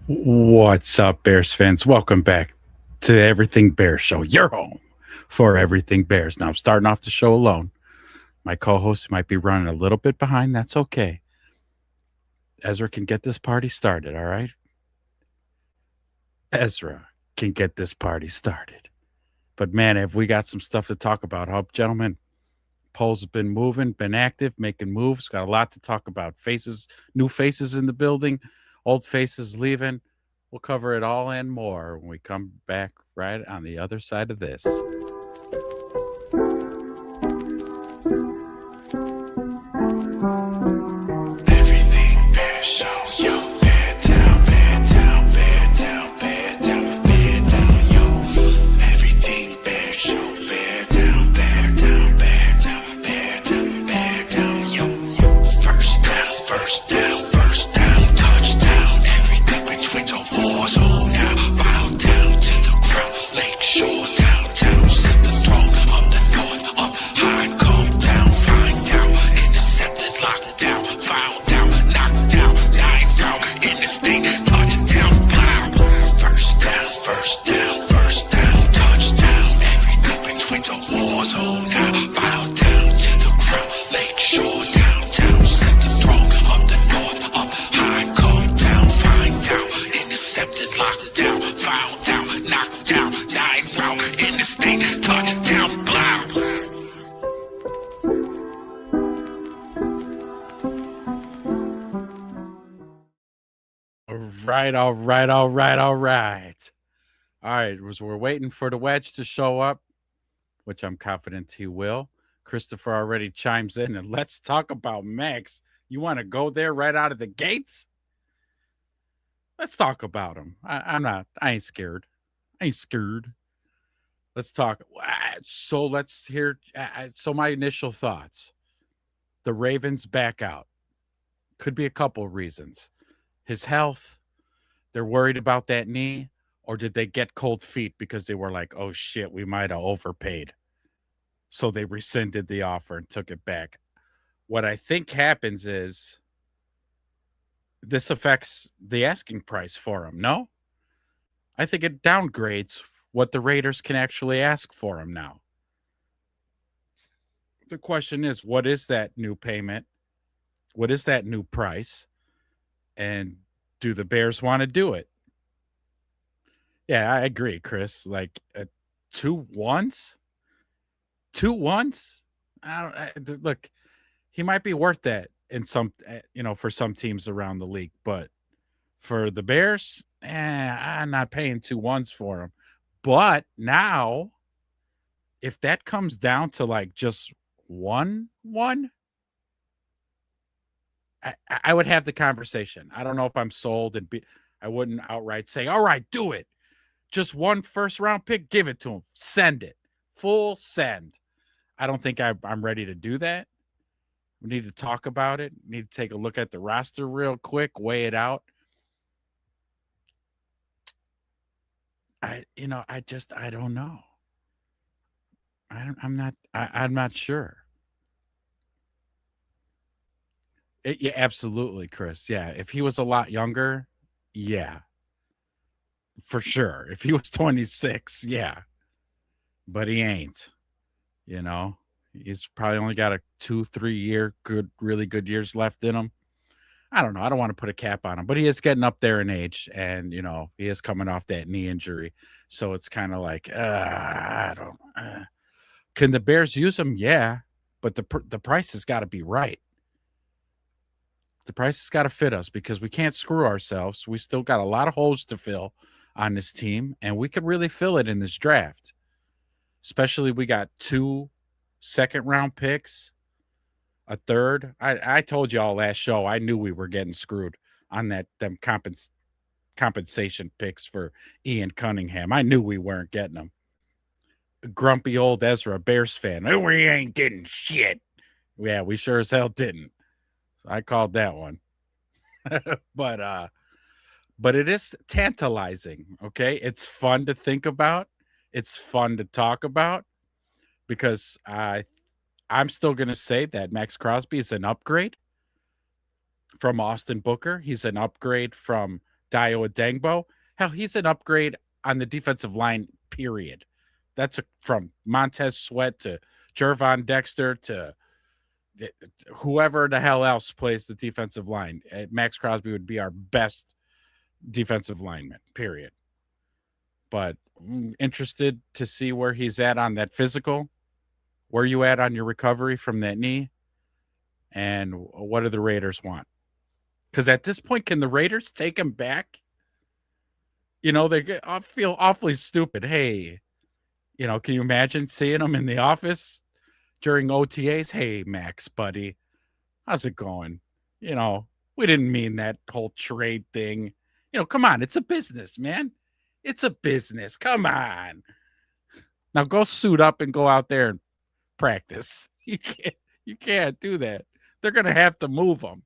What's up, Bears fans? Welcome back to the Everything Bears Show, your home for Everything Bears. Now, I'm starting off the show alone. My co host might be running a little bit behind. That's okay. Ezra can get this party started, all right? Ezra can get this party started. But man, have we got some stuff to talk about, huh, gentlemen? Polls have been moving, been active, making moves. Got a lot to talk about. Faces, new faces in the building, old faces leaving. We'll cover it all and more when we come back right on the other side of this. Everything Bears Show, yo, bear down, bear down, bear down, bear down, bear down, yo. Everything Bears Show, bear down, bear down, bear down, bear down, bear down, yo. First down, first down, first down, touchdown. Everything between the war zone now. Bow down to the ground, Lakeshore, downtown, sister throne of the north, up high, come down, find out, intercepted, locked down, found out, knocked down, nine down, in the state, touchdown, blow. First down, first down, first down, touchdown. Everything between the war zone now. Bow down to the ground, Lakeshore, downtown, sister throne of the north, up high, come down, find out, intercepted, locked down, found out, knocked down, nine round, in the state, touchdown, blow. All right. All right, we're waiting for the wedge to show up, which I'm confident he will. Christopher already chimes in, and let's talk about Max. You want to go there right out of the gates? Let's talk about him. I ain't scared. Let's talk. So let's hear. So my initial thoughts: the Ravens back out. Could be a couple reasons. His health. They're worried about that knee, or did they get cold feet because they were like, "Oh shit, we might have overpaid," so they rescinded the offer and took it back. What I think happens is this affects the asking price for him. No, I think it downgrades what the Raiders can actually ask for him now. The question is, what is that new payment? What is that new price? And do the Bears want to do it? Yeah, I agree, Chris. Like 2 1s, 2 1s. Look, he might be worth that in some, for some teams around the league, but for the Bears, I'm not paying 2 1s for him. But now, if that comes down to like just 1 1, I would have the conversation. I don't know if I'm sold, and I wouldn't outright say, "All right, do it." Just one first round pick, give it to him. Send it. Full send. I don't think I'm ready to do that. We need to talk about it. We need to take a look at the roster real quick, weigh it out. I don't know. I'm not sure. Yeah, absolutely, Chris. Yeah, if he was a lot younger, yeah, for sure. If he was 26, yeah, but he ain't. You know, he's probably only got a 2, 3 year really good years left in him. I don't know. I don't want to put a cap on him, but he is getting up there in age, and he is coming off that knee injury, so it's kind of like I don't. Can the Bears use him? Yeah, but the price has got to be right. The price has got to fit us because we can't screw ourselves. We still got a lot of holes to fill on this team, and we could really fill it in this draft. Especially, we got 2 second-round picks, a third. I told you all last show I knew we were getting screwed on them compensation picks for Ian Cunningham. I knew we weren't getting them. Grumpy old Ezra, Bears fan. Oh, we ain't getting shit. Yeah, we sure as hell didn't. So I called that one. but it is tantalizing, okay? It's fun to think about. It's fun to talk about because I'm still going to say that Maxx Crosby is an upgrade from Austin Booker. He's an upgrade from Dio Adengbo. Hell, he's an upgrade on the defensive line, period. That's from Montez Sweat to Jervon Dexter to whoever the hell else plays the defensive line. Maxx Crosby would be our best defensive lineman, period. But interested to see where he's at on that physical. Where you at on your recovery from that knee? And what do the Raiders want? Because at this point, can the Raiders take him back? I feel awfully stupid. Hey, can you imagine seeing him in the office during OTAs? Hey, Max, buddy, how's it going? We didn't mean that whole trade thing. Come on, it's a business, man. It's a business. Come on. Now go suit up and go out there and practice. You can't do that. They're going to have to move him.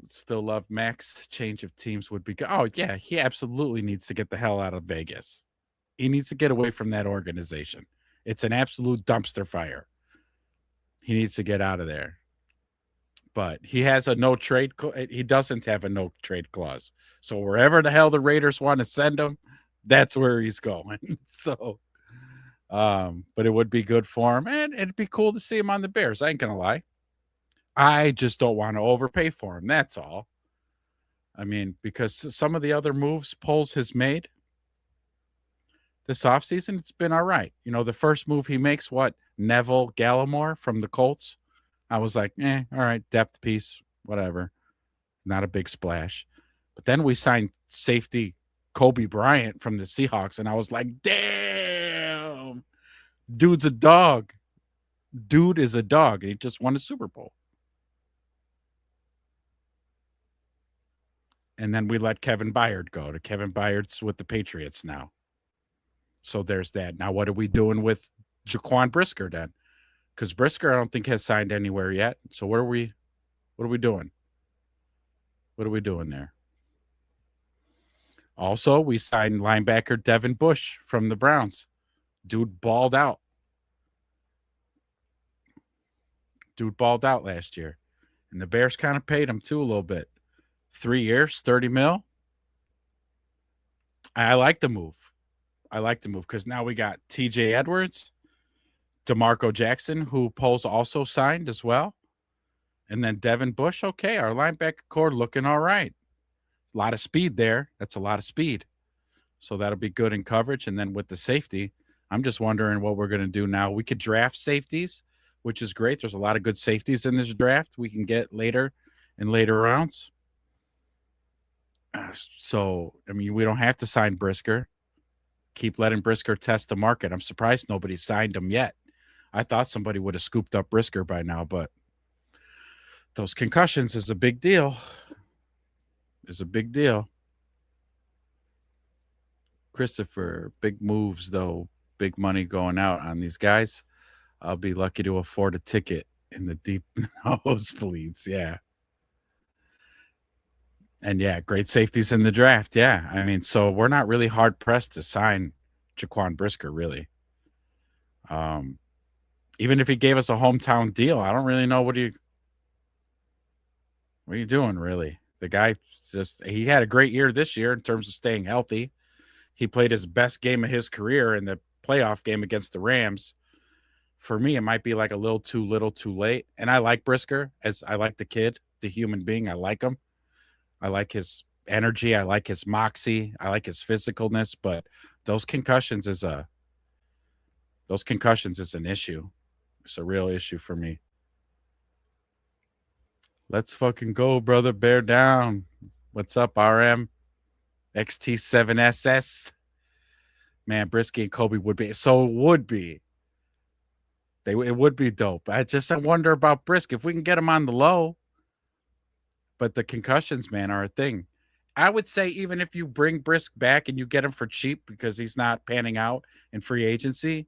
Still love Max. Change of teams would be good. Oh, yeah, he absolutely needs to get the hell out of Vegas. He needs to get away from that organization. It's an absolute dumpster fire. He needs to get out of there. But he has a no trade. He doesn't have a no trade clause. So wherever the hell the Raiders want to send him, that's where he's going. So, but it would be good for him, and it'd be cool to see him on the Bears. I ain't gonna lie. I just don't want to overpay for him. That's all. I mean, because some of the other moves Poles has made this offseason, it's been all right. The first move he makes, Neville Gallimore from the Colts. I was like, all right, depth piece, whatever. Not a big splash. But then we signed safety Kobe Bryant from the Seahawks, and I was like, damn, dude's a dog. Dude is a dog, and he just won a Super Bowl. And then we let Kevin Byard go. Kevin Byard's with the Patriots now. So there's that. Now, what are we doing with Jaquan Brisker then? Because Brisker, I don't think, has signed anywhere yet. So what are we doing? What are we doing there? Also, we signed linebacker Devin Bush from the Browns. Dude balled out. Last year. And the Bears kind of paid him, too, a little bit. 3 years, $30 million. I like the move. Because now we got TJ Edwards, DeMarco Jackson, who Poles also signed as well. And then Devin Bush. Okay, our linebacker core looking all right. A lot of speed there. That's a lot of speed. So that'll be good in coverage. And then with the safety, I'm just wondering what we're going to do now. We could draft safeties, which is great. There's a lot of good safeties in this draft we can get later in later rounds. So, I mean, we don't have to sign Brisker. Keep letting Brisker test the market. I'm surprised nobody signed him yet. I thought somebody would have scooped up Brisker by now, but those concussions is a big deal. Christopher, big moves, though. Big money going out on these guys. I'll be lucky to afford a ticket in the deep nosebleeds. Yeah. And yeah, great safeties in the draft. Yeah. I mean, so we're not really hard pressed to sign Jaquan Brisker, really. Even if he gave us a hometown deal, I don't really know what are you doing, really? The guy he had a great year this year in terms of staying healthy. He played his best game of his career in the playoff game against the Rams. For me, it might be like a little too late. And I like Brisker, as I like the kid, the human being. I like him. I like his energy. I like his moxie. I like his physicalness. But those concussions is an issue. It's a real issue for me. Let's fucking go, brother. Bear down. What's up, RM? XT7SS. Man, Brisky and Kobe would be. So it would be. It would be dope. I wonder about Brisk. If we can get him on the low. But the concussions, man, are a thing. I would say even if you bring Brisk back and you get him for cheap because he's not panning out in free agency,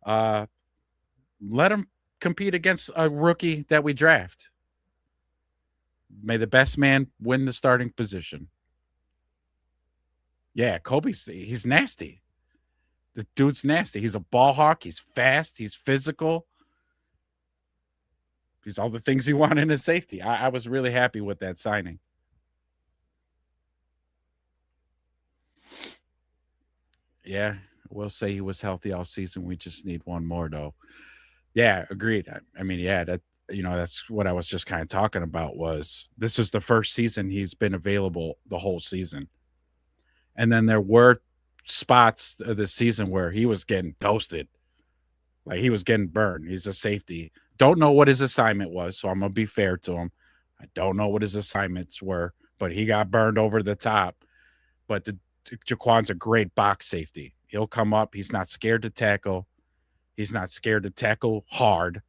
let him compete against a rookie that we draft. May the best man win the starting position. Yeah, he's nasty. The dude's nasty. He's a ball hawk. He's fast. He's physical. He's all the things you want in a safety. I was really happy with that signing. Yeah, we'll say he was healthy all season. We just need one more, though. Yeah, agreed. I mean, yeah, that's what I was just kind of talking about. Was this is the first season he's been available the whole season, and then there were spots this season where he was getting toasted, like he was getting burned. He's a safety. Don't know what his assignment was, so I'm gonna be fair to him. I don't know what his assignments were, but he got burned over the top. But Jaquan's a great box safety. He'll come up. He's not scared to tackle. He's not scared to tackle hard.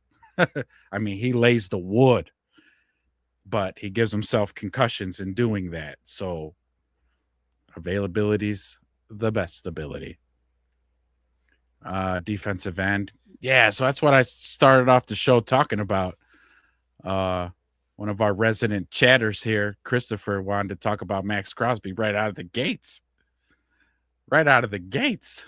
I mean, he lays the wood, but he gives himself concussions in doing that. So availability's the best ability. Defensive end. Yeah, so that's what I started off the show talking about. One of our resident chatters here, Christopher, wanted to talk about Maxx Crosby right out of the gates. Right out of the gates.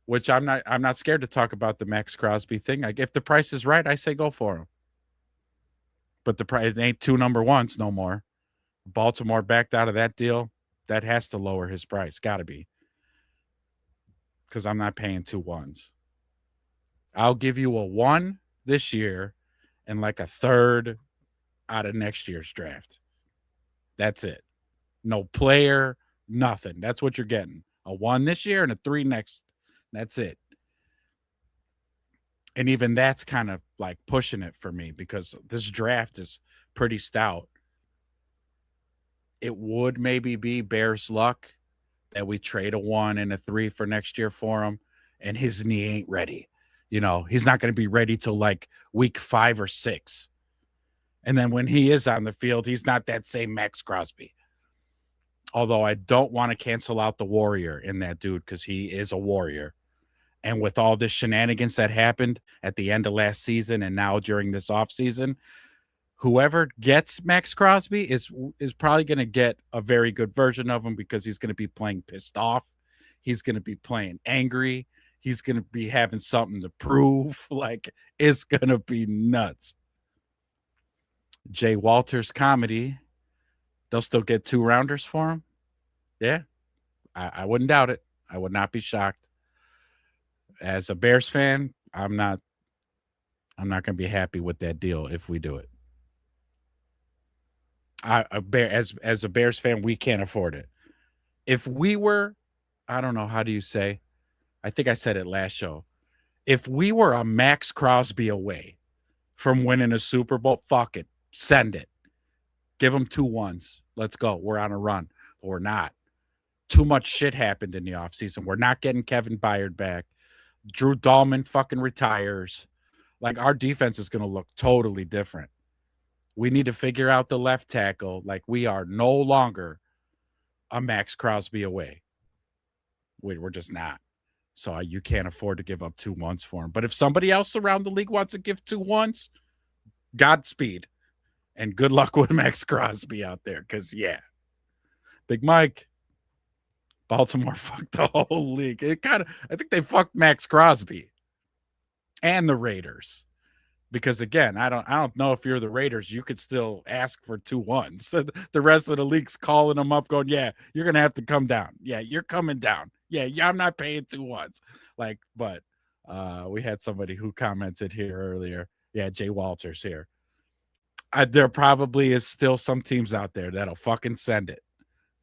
Which I'm not scared to talk about the Maxx Crosby thing. Like if the price is right, I say go for him. But the price ain't 2 number ones no more. Baltimore backed out of that deal. That has to lower his price. Gotta be. Because I'm not paying 2 ones. I'll give you a 1 this year and like a third out of next year's draft. That's it. No player, nothing. That's what you're getting. A 1 this year and a 3 next. That's it. And even that's kind of like pushing it for me because this draft is pretty stout. It would maybe be Bears luck that we trade a 1 and a 3 for next year for him, and his knee ain't ready. He's not going to be ready till like week 5 or 6. And then when he is on the field, he's not that same Maxx Crosby. Although I don't want to cancel out the warrior in that dude because he is a warrior. And with all this shenanigans that happened at the end of last season and now during this offseason, whoever gets Maxx Crosby is probably going to get a very good version of him because he's going to be playing pissed off. He's going to be playing angry. He's going to be having something to prove. Like, it's going to be nuts. Jay Walters comedy. They'll still get 2 rounders for him. Yeah, I wouldn't doubt it. I would not be shocked. As a Bears fan, I'm not going to be happy with that deal if we do it. As a Bears fan, we can't afford it. If we were, I don't know, how do you say? I think I said it last show. If we were a Maxx Crosby away from winning a Super Bowl, fuck it. Send it. Give them 2 1s. Let's go. We're on a run. But we're not. Too much shit happened in the offseason. We're not getting Kevin Byard back. Drew Dahlman fucking retires. Like, our defense is going to look totally different. We need to figure out the left tackle. Like, we are no longer a Maxx Crosby away. We're just not. So you can't afford to give up 2 1s for him. But if somebody else around the league wants to give 2 1s, Godspeed. And good luck with Maxx Crosby out there. Because, yeah. Big Mike. Baltimore fucked the whole league. I think they fucked Maxx Crosby and the Raiders. Because again, I don't know if you're the Raiders, you could still ask for 2 1s. The rest of the league's calling them up, going, "Yeah, you're gonna have to come down. Yeah, you're coming down. Yeah, I'm not paying 2 1s." Like, but we had somebody who commented here earlier. Yeah, Jay Walters here. There probably is still some teams out there that'll fucking send it.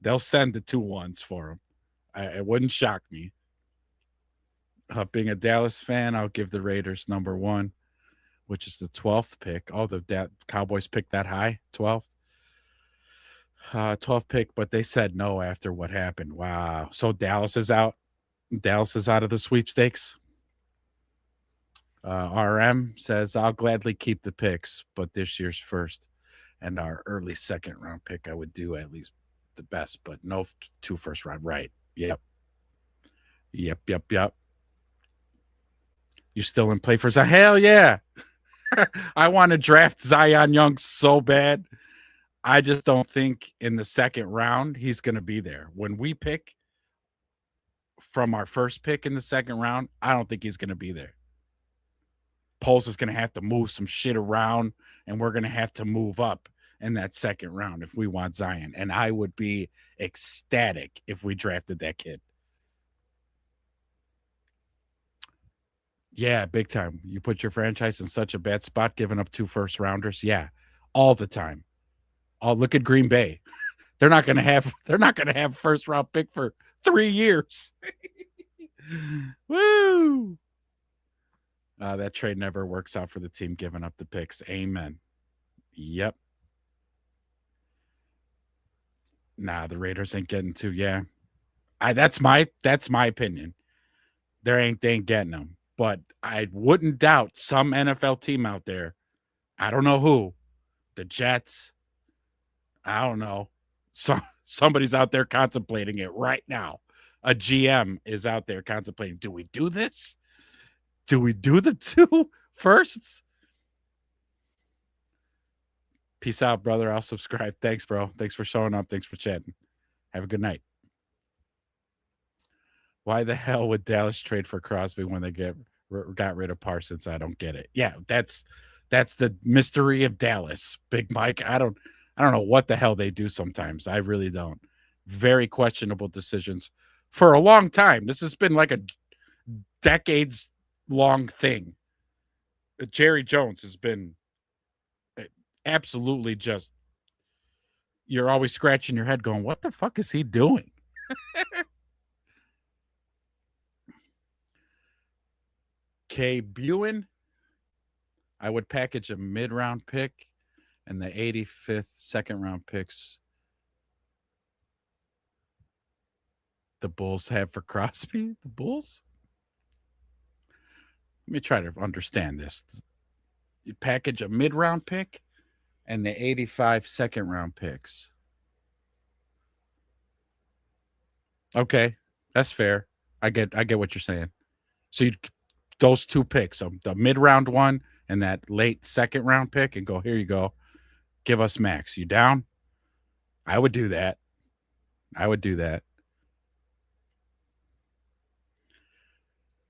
They'll send the 2 1s for him. It wouldn't shock me. Being a Dallas fan, I'll give the Raiders number 1, which is the 12th pick. Oh, the Cowboys picked that high, 12th. 12th pick, but they said no after what happened. Wow. So Dallas is out. Dallas is out of the sweepstakes. RM says, I'll gladly keep the picks, but this year's first and our early 2nd round pick, I would do at least the best, but no 2 first round. Right. Yep. You still in play for Zion? Hell yeah. I want to draft Zion Young so bad. I just don't think in the 2nd round he's going to be there. When we pick from our first pick in the 2nd round, I don't think he's going to be there. Poles is going to have to move some shit around, and we're going to have to move up in that second round if we want Zion. And I would be ecstatic if we drafted that kid. Yeah, big time. You put your franchise in such a bad spot, giving up 2 first rounders. Yeah, all the time. Oh, look at Green Bay. They're not going to have first round pick for 3 years. Woo! That trade never works out for the team giving up the picks. Amen. Yep. Nah, the Raiders ain't getting to. Yeah, that's my opinion. They ain't getting them. But I wouldn't doubt some NFL team out there. I don't know who. The Jets. I don't know. Somebody's out there contemplating it right now. A GM is out there contemplating, do we do this? Do we do the 2 firsts? Peace out, brother. I'll subscribe. Thanks, bro. Thanks for showing up. Thanks for chatting. Have a good night. Why the hell would Dallas trade for Crosby when they got rid of Parsons? I don't get it. Yeah, that's the mystery of Dallas, Big Mike. I don't know what the hell they do sometimes. I really don't. Very questionable decisions for a long time. This has been like a decades-long thing. Jerry Jones has been absolutely just, you're always scratching your head going, what the fuck is he doing? K. Buin, I would package a mid-round pick and the 85th second-round picks the Bulls have for Crosby. The Bulls? Let me try to understand this. You package a mid-round pick and the 85 second-round picks. Okay, that's fair. I get what you're saying. So those 2 picks, so the mid-round one and that late second-round pick, and go, here you go. Give us Maxx. You down? I would do that.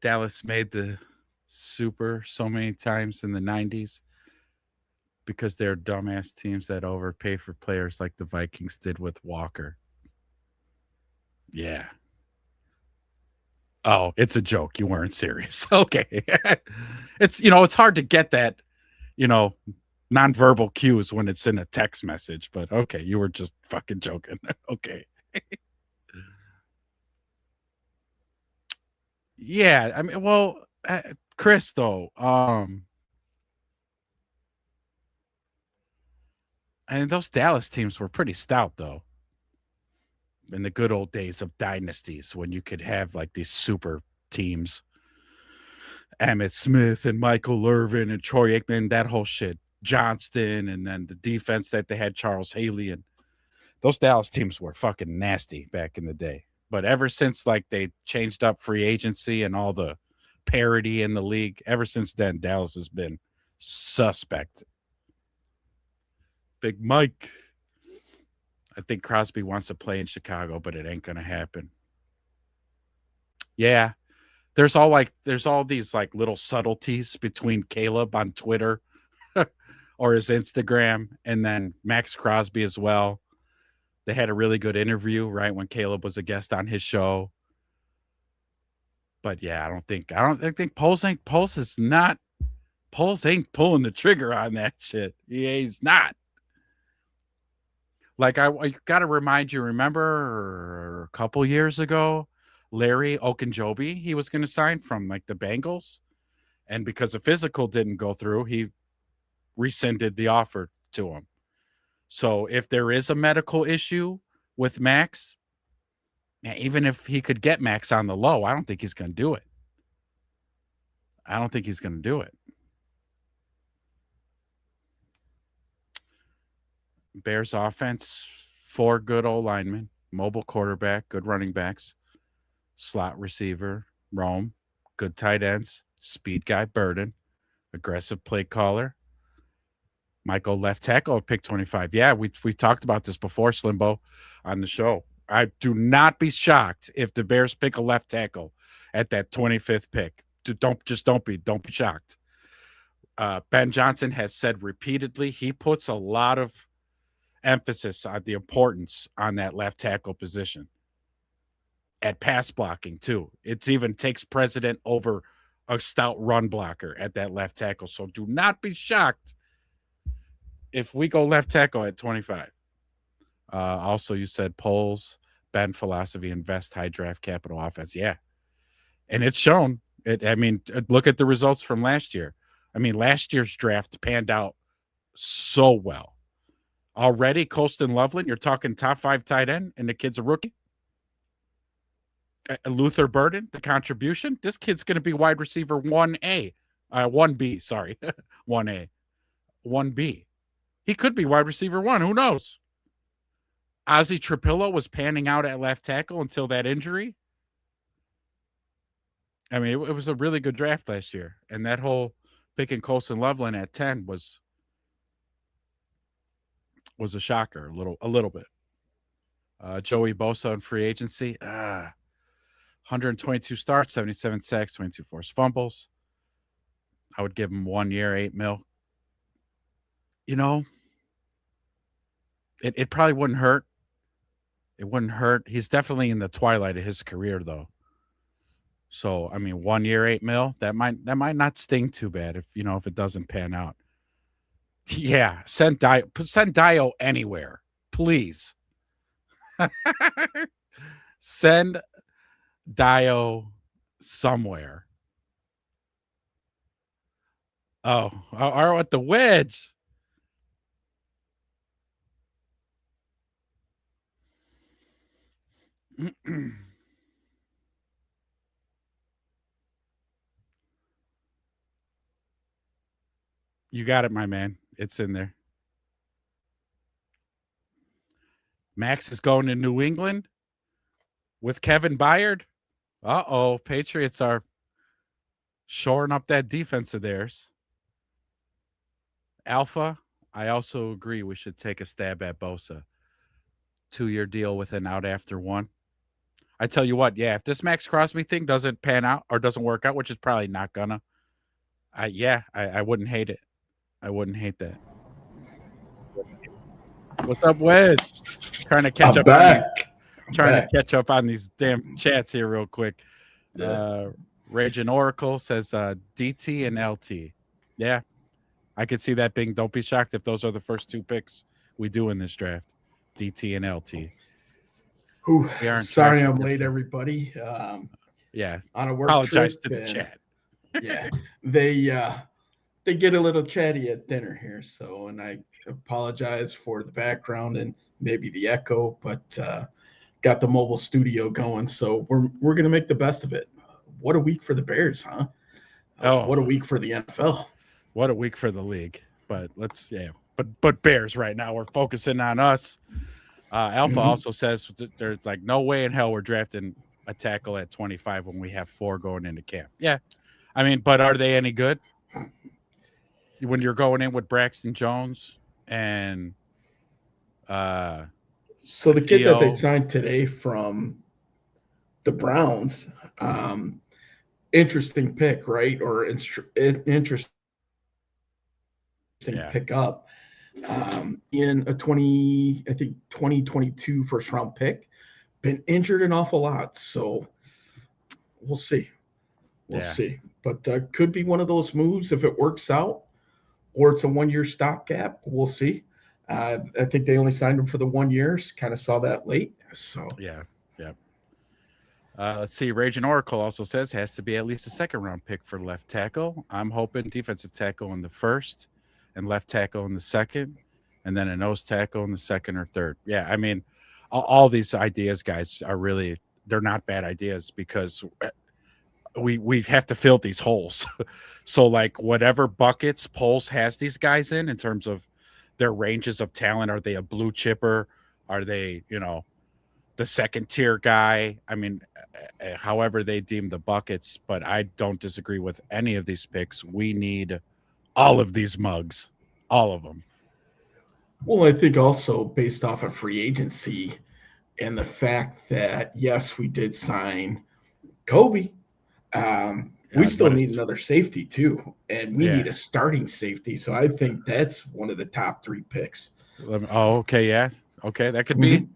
Dallas made the Super so many times in the 90s because they're dumbass teams that overpay for players like the Vikings did with Walker. Yeah. Oh, it's a joke. You weren't serious. Okay. It's hard to get that, nonverbal cues when it's in a text message, but okay, you were just fucking joking. Okay. Yeah, I mean, well, Chris, though, and those Dallas teams were pretty stout, though. In the good old days of dynasties when you could have like these super teams. Emmitt Smith and Michael Irvin and Troy Aikman, that whole shit. Johnston, and then the defense that they had, Charles Haley, and those Dallas teams were fucking nasty back in the day. But ever since like they changed up free agency and all the parity in the league, ever since then, Dallas has been suspect. Big Mike. I think Crosby wants to play in Chicago, but it ain't going to happen. Yeah. There's all these like little subtleties between Caleb on Twitter or his Instagram, and then Maxx Crosby as well. They had a really good interview, right, when Caleb was a guest on his show. But yeah, I think Poles ain't pulling the trigger on that shit. He's not. Like I got to remind you, remember a couple years ago, Larry Ogunjobi, he was going to sign from like the Bengals, and because the physical didn't go through, he rescinded the offer to him. So if there is a medical issue with Maxx, even if he could get Maxx on the low, I don't think he's going to do it. Bears offense, 4 good old linemen, mobile quarterback, good running backs, slot receiver, Rome, good tight ends, speed guy, Burden, aggressive play caller, Michael left tackle at pick 25. Yeah, we talked about this before, Slimbo, on the show. I do not be shocked if the Bears pick a left tackle at that 25th pick. Don't be shocked. Ben Johnson has said repeatedly he puts a lot of emphasis on the importance on that left tackle position at pass blocking too. It's even takes precedent over a stout run blocker at that left tackle. So do not be shocked if we go left tackle at 25. Also, you said polls, Ben philosophy, invest high draft capital offense. Yeah, and it's shown. Look at the results from last year. I mean, last year's draft panned out so well. Already, Colston Loveland, you're talking top 5 tight end, and the kid's a rookie. Luther Burden, the contribution. This kid's going to be wide receiver 1A, 1B, sorry, 1A, 1B. He could be wide receiver 1. Who knows? Ozzie Trapillo was panning out at left tackle until that injury. I mean, it was a really good draft last year. And that whole picking Colston Loveland at 10 was a shocker, a little bit. Joey Bosa in free agency. 122 starts, 77 sacks, 22 forced fumbles. I would give him 1 year, $8 million. You know, it probably wouldn't hurt. It wouldn't hurt. He's definitely in the twilight of his career, though. So, I mean, 1 year, $8 million, that might not sting too bad if it doesn't pan out. Yeah, send Dio anywhere, please. Send Dio somewhere. Oh, or at the wedge. You got it, my man. It's in there. Maxx is going to New England with Kevin Byard. Uh-oh, Patriots are shoring up that defense of theirs. Alpha, I also agree we should take a stab at Bosa. 2-year deal with an out after 1. I tell you what, yeah, if this Maxx Crosby thing doesn't pan out or doesn't work out, which is probably not gonna, I wouldn't hate it. I wouldn't hate that. What's up, Wedge? Trying to catch up on these damn chats here real quick. Yeah. Raging Oracle says DT and LT. Yeah, I could see that being. Don't be shocked if those are the first 2 picks we do in this draft. DT and LT. Sorry I'm late, everybody. Yeah, on a work apologize trip, to the chat. Yeah, they get a little chatty at dinner here, so, and I apologize for the background and maybe the echo, but got the mobile studio going, so we're gonna make the best of it. What a week for the Bears, huh? What a week for the NFL. What a week for the league. But but Bears right now, we're focusing on us. Alpha also says there's like no way in hell we're drafting a tackle at 25 when we have 4 going into camp. Yeah. I mean, but are they any good? When you're going in with Braxton Jones and so the kid that they signed today from the Browns, interesting pick, right? Or interesting pick up in a 2022 first round pick. Been injured an awful lot, so we'll see. We'll see. But could be one of those moves if it works out, or it's a 1-year stopgap. We'll see. I think they only signed him for the 1 year. Kind of saw that late. So yeah. Let's see. Raging Oracle also says has to be at least a 2nd round pick for left tackle. I'm hoping defensive tackle in the 1st and left tackle in the 2nd, and then a nose tackle in the 2nd or 3rd. Yeah, I mean, all these ideas, guys, they're not bad ideas because we have to fill these holes. So like whatever buckets Poles has these guys in terms of their ranges of talent, are they a blue chipper? Are they, the 2nd tier guy? I mean, however they deem the buckets, but I don't disagree with any of these picks. We need all of these mugs, all of them. Well, I think also based off of free agency and the fact that, yes, we did sign Kobe. We still But need it's another safety too, and we need yeah. a starting safety. So I think that's one of the top 3 picks. Oh, okay, yeah, okay, that could be. Mhm.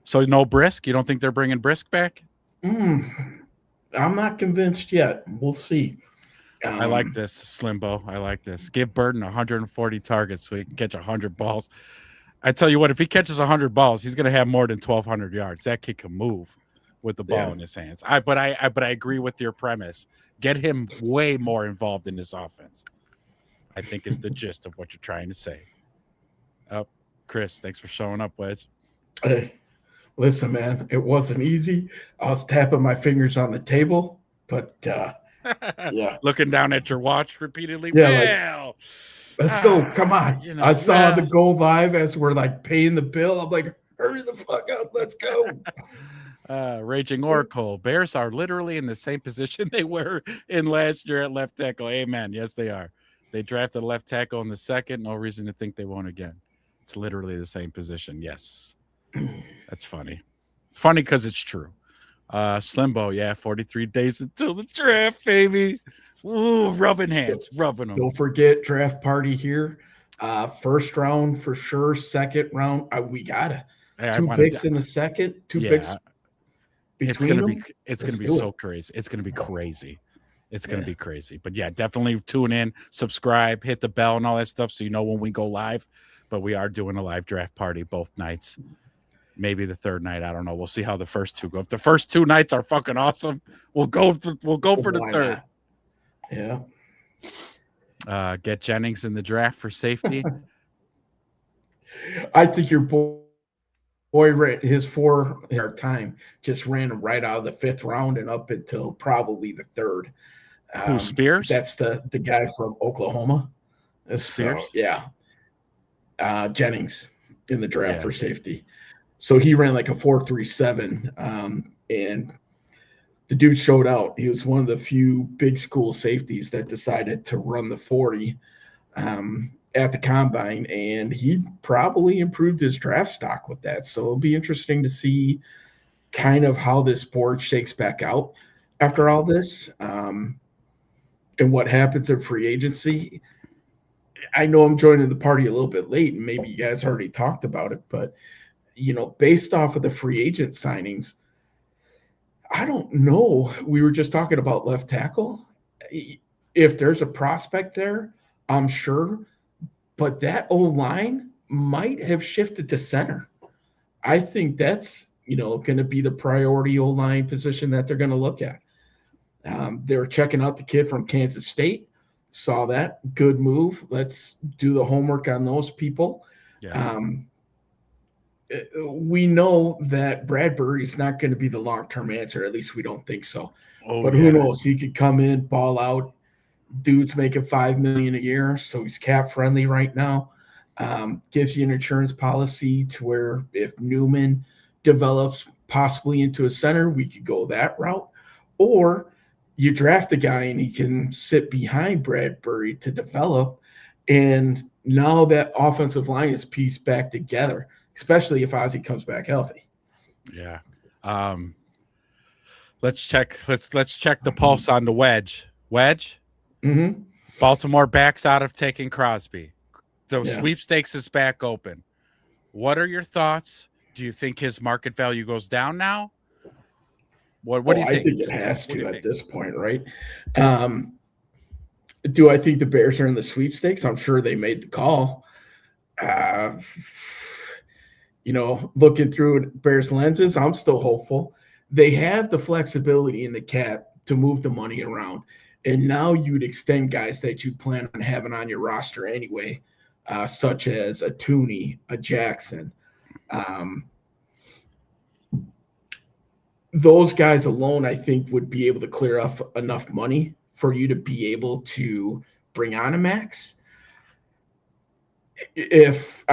So no Brisk. You don't think they're bringing Brisk back? I'm not convinced yet. We'll see. I like Um, this, Slimbo. I like this. Give Burton 140 targets so he can catch 100 balls. I tell you what, if he catches 100 balls, he's going to have more than 1,200 yards. That kid can move with the ball yeah. in his hands. But I agree with your premise. Get him way more involved in this offense. I think is the gist of what you're trying to say. Oh, Chris, thanks for showing up, Wedge. Hey, listen, man, it wasn't easy. I was tapping my fingers on the table, but yeah, Looking down at your watch repeatedly. yeah, like Well, let's go. Come on. I saw the well, go live as we're like paying the bill. I'm like, hurry the fuck up. Let's go. Raging Oracle. Bears are literally in the same position they were in last year at left tackle. Amen. Yes, they are. They drafted a left tackle in the second. No reason to think they won't again. It's literally the same position. Yes. That's funny. It's funny because it's true. Slimbo, yeah, 43 days until the draft, baby. Ooh, rubbing hands, rubbing them. Don't forget draft party here. First round for sure. Second round, we got Hey, two picks in the second. Two picks yeah, between them. it's Let's gonna be do so it. crazy. It's gonna be crazy. It's gonna Yeah. be crazy. But yeah, definitely tune in, subscribe, hit the bell and all that stuff so you know when we go live. But we are doing a live draft party both nights. Maybe the third night. I don't know. We'll see how the first 2 go. If the first 2 nights are fucking awesome, we'll go for the Why third. not? Yeah. Get Jennings in the draft for safety. I think your boy his 4-yard time just ran him right out of the 5th round and up until probably the 3rd. Who, Spears? That's the guy from Oklahoma. Spears? So yeah. Jennings in the draft Yeah. for safety. So he ran like a 4.37, and the dude showed out. He was one of the few big school safeties that decided to run the 40 at the combine, and he probably improved his draft stock with that. So it'll be interesting to see kind of how this board shakes back out after all this, and what happens in free agency. I know I'm joining the party a little bit late, and maybe you guys already talked about it, but based off of the free agent signings, I don't know. We were just talking about left tackle. If there's a prospect there, I'm sure, but that O-line might have shifted to center. I think that's going to be the priority O-line position that they're going to look at. They were checking out the kid from Kansas State. Saw that. Good move. Let's do the homework on those people. Yeah. We know that Bradbury is not going to be the long-term answer. At least we don't think so. Oh, But who knows? He could come in, ball out. Dude's making $5 million a year, so he's cap friendly right now. Gives you an insurance policy to where if Newman develops possibly into a center, we could go that route. Or you draft a guy and he can sit behind Bradbury to develop, and now that offensive line is pieced back together, especially if Ozzie comes back healthy. Yeah. Let's check the pulse on the wedge. Mm-hmm. Baltimore backs out of taking Crosby. The Yeah. sweepstakes is back open. What are your thoughts? Do you think his market value goes down now? What do you think? I think it has to at this point, right? Do I think the Bears are in the sweepstakes? I'm sure they made the call. Looking through Bears lenses, I'm still hopeful. They have the flexibility in the cap to move the money around. And now you'd extend guys that you plan on having on your roster anyway, such as a Tooney, a Jackson. Those guys alone, I think, would be able to clear up enough money for you to be able to bring on a Maxx. If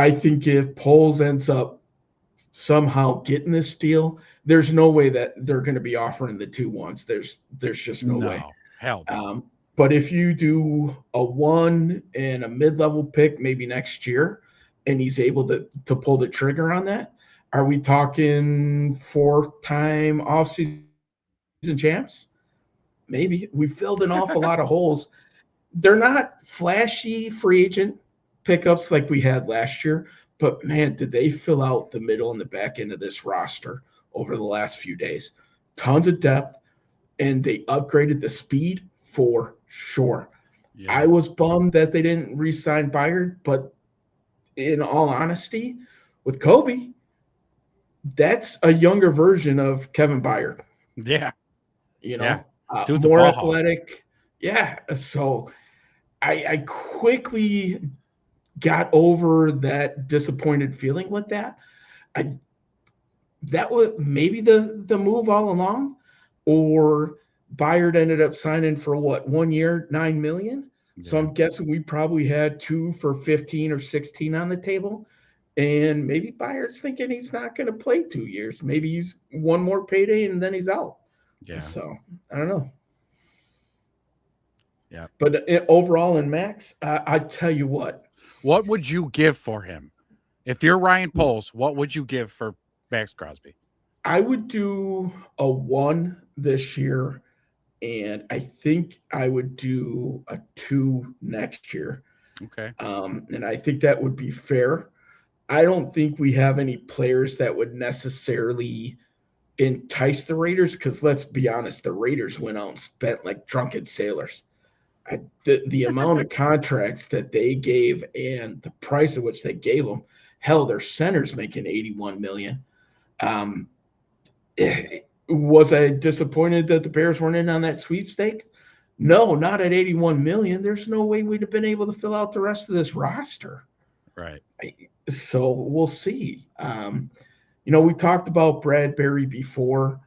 Poles ends up somehow getting this deal, there's no way that they're going to be offering the 2-1s. There's just no way. Hell no. But if you do a 1 and a mid-level pick maybe next year, and he's able to pull the trigger on that, are we talking 4-time offseason champs? maybe we filled an awful lot of holes. They're not flashy free agent pickups like we had last year, but man, did they fill out the middle and the back end of this roster over the last few days. Tons of depth, and they upgraded the speed for sure. I Yeah. was bummed that they didn't re-sign Byard, but in all honesty, with Kobe, that's a younger version of Kevin Byard. Yeah. You Yeah. know, Dude's a more ball hawk. athletic. Yeah. So I quickly got over that disappointed feeling with that. I that was maybe the move all along, or Byard ended up signing for what 1 year, 9 million. So Yeah. I'm guessing we probably had two for 15 or 16 on the table. And maybe Byard's thinking he's not going to play 2 years. Maybe he's one more payday and then he's out. Yeah. So I don't know. Yeah. But overall in Max, I tell you what, What would you give for him? If you're Ryan Poles, what would you give for Maxx Crosby? I would do a 1 this year, and I think I would do a 2 next year. Okay. And I think that would be fair. I don't think we have any players that would necessarily entice the Raiders because let's be honest, the Raiders went out and spent like drunken sailors. The amount of contracts that they gave and the price at which they gave them, hell, their center's making 81 million. Um, was I disappointed that the Bears weren't in on that sweepstakes? No, not at 81 million. There's no way we'd have been able to fill out the rest of this roster. Right. So we'll see. We talked about Bradbury before.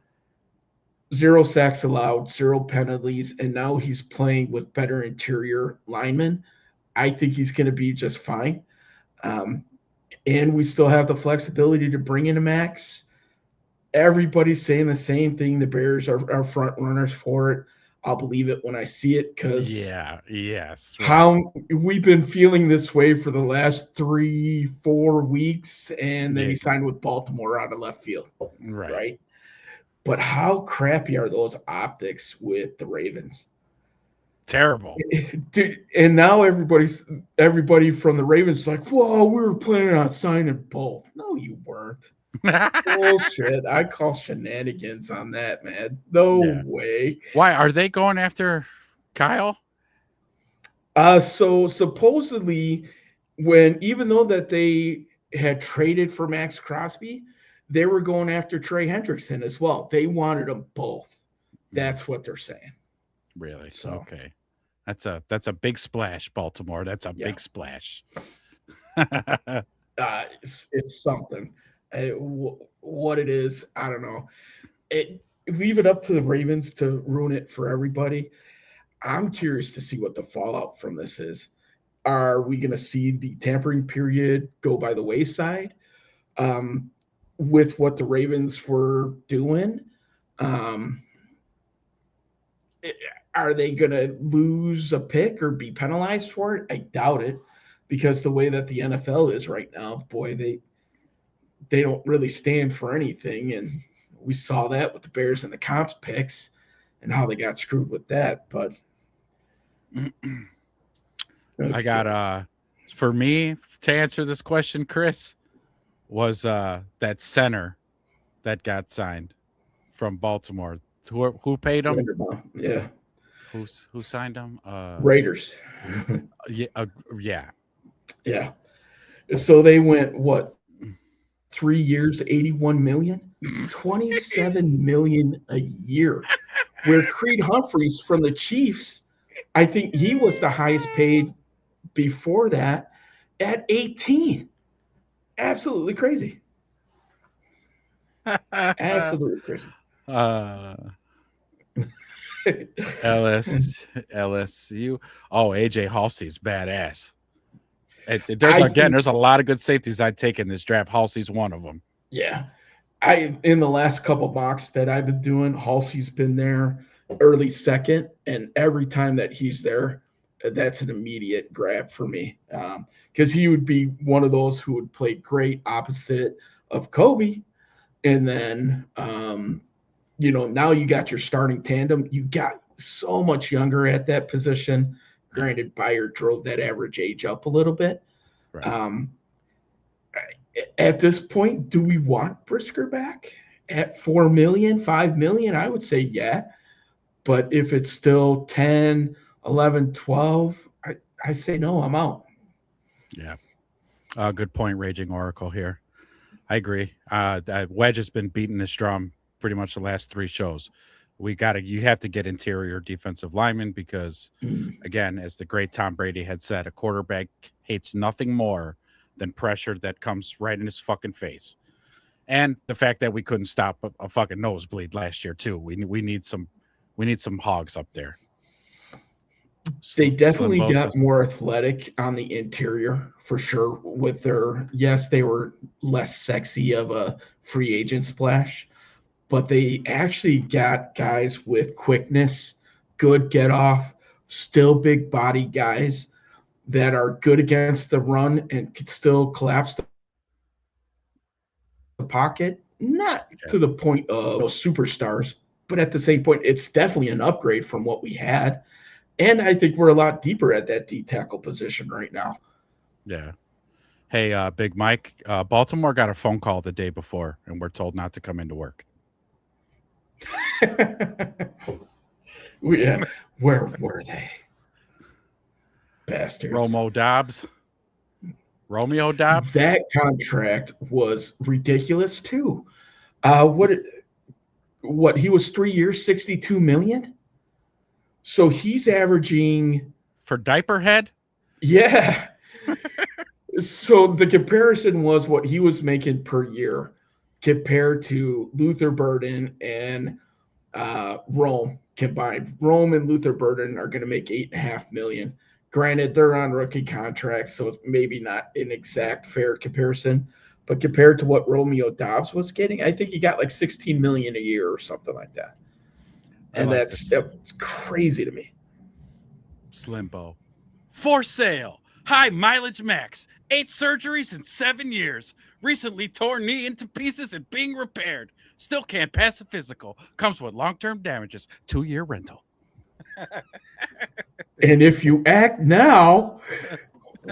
0 sacks allowed, 0 penalties, and now he's playing with better interior linemen. I think he's going to be just fine. And we still have the flexibility to bring in a Max. Everybody's saying the same thing. The Bears are front runners for it. I'll believe it when I see it because yes. Right. how we've been feeling this way for the last 3-4 weeks, and then he signed with Baltimore out of left field. Right. But how crappy are those optics with the Ravens? Terrible. Dude, and now everybody from the Ravens is like, whoa, we were planning on signing both. No, you weren't. Bullshit. I call shenanigans on that, man. No way. Why are they going after Kyle? So supposedly, even though that they had traded for Maxx Crosby, they were going after Trey Hendrickson as well. They wanted them both. That's what they're saying. Really? So, okay. That's a big splash, Baltimore. That's a big splash. It's something. What it is, I don't know. Leave it up to the Ravens to ruin it for everybody. I'm curious to see what the fallout from this is. Are we going to see the tampering period go by the wayside with what the Ravens were doing? Are they going to lose a pick or be penalized for it? I doubt it, because the way that the NFL is right now, boy, they don't really stand for anything. And we saw that with the Bears and the comps picks and how they got screwed with that. But I got for me to answer this question, Chris, was that center that got signed from Baltimore. Who paid him? Yeah. Who signed him? Raiders. Yeah. So they went 3 years, 81 million, 27 million a year. Where Creed Humphreys from the Chiefs, I think he was the highest paid before that at 18. Absolutely crazy. Absolutely crazy. LSU. Oh, AJ Halsey's badass. There's a lot of good safeties I'd take in this draft. Halsey's one of them. Yeah. In the last couple of mocks that I've been doing, Halsey's been there early second, and every time that he's there, that's an immediate grab for me, because he would be one of those who would play great opposite of Kobe, and then now you got your starting tandem. You got so much younger at that position. Granted, Byard drove that average age up a little bit. Right. At this point, do we want Brisker back at 4 million, 5 million? I would say yeah. But if it's still 10, 11, 12, I say no, I'm out. Yeah. Good point, Raging Oracle here. I agree. Wedge has been beating this drum pretty much the last 3 shows. You have to get interior defensive linemen because, again, as the great Tom Brady had said, a quarterback hates nothing more than pressure that comes right in his fucking face. And the fact that we couldn't stop a fucking nosebleed last year too. We need some hogs up there. They definitely got more athletic on the interior for sure with yes, they were less sexy of a free agent splash, but they actually got guys with quickness, good get off, still big body guys that are good against the run and could still collapse the pocket. Not to the point of superstars, but at the same point, it's definitely an upgrade from what we had. And I think we're a lot deeper at that D tackle position right now. Yeah. Hey, Big Mike, Baltimore got a phone call the day before, and we're told not to come into work. Yeah. Where were they? Bastards. Romeo Dobbs. That contract was ridiculous too. What he was 3 years, 62 million. So he's averaging for diaper head. Yeah. So the comparison was what he was making per year compared to Luther Burden and Rome combined. Rome and Luther Burden are going to make $8.5 million. Granted, they're on rookie contracts, so it's maybe not an exact fair comparison. But compared to what Romeo Dobbs was getting, I think he got like $16 million a year or something like that. And like that's crazy to me. Slimbo. For sale. High mileage Max. 8 surgeries in 7 years. Recently tore knee into pieces and being repaired. Still can't pass a physical. Comes with long-term damages. 2-year rental. And if you act now,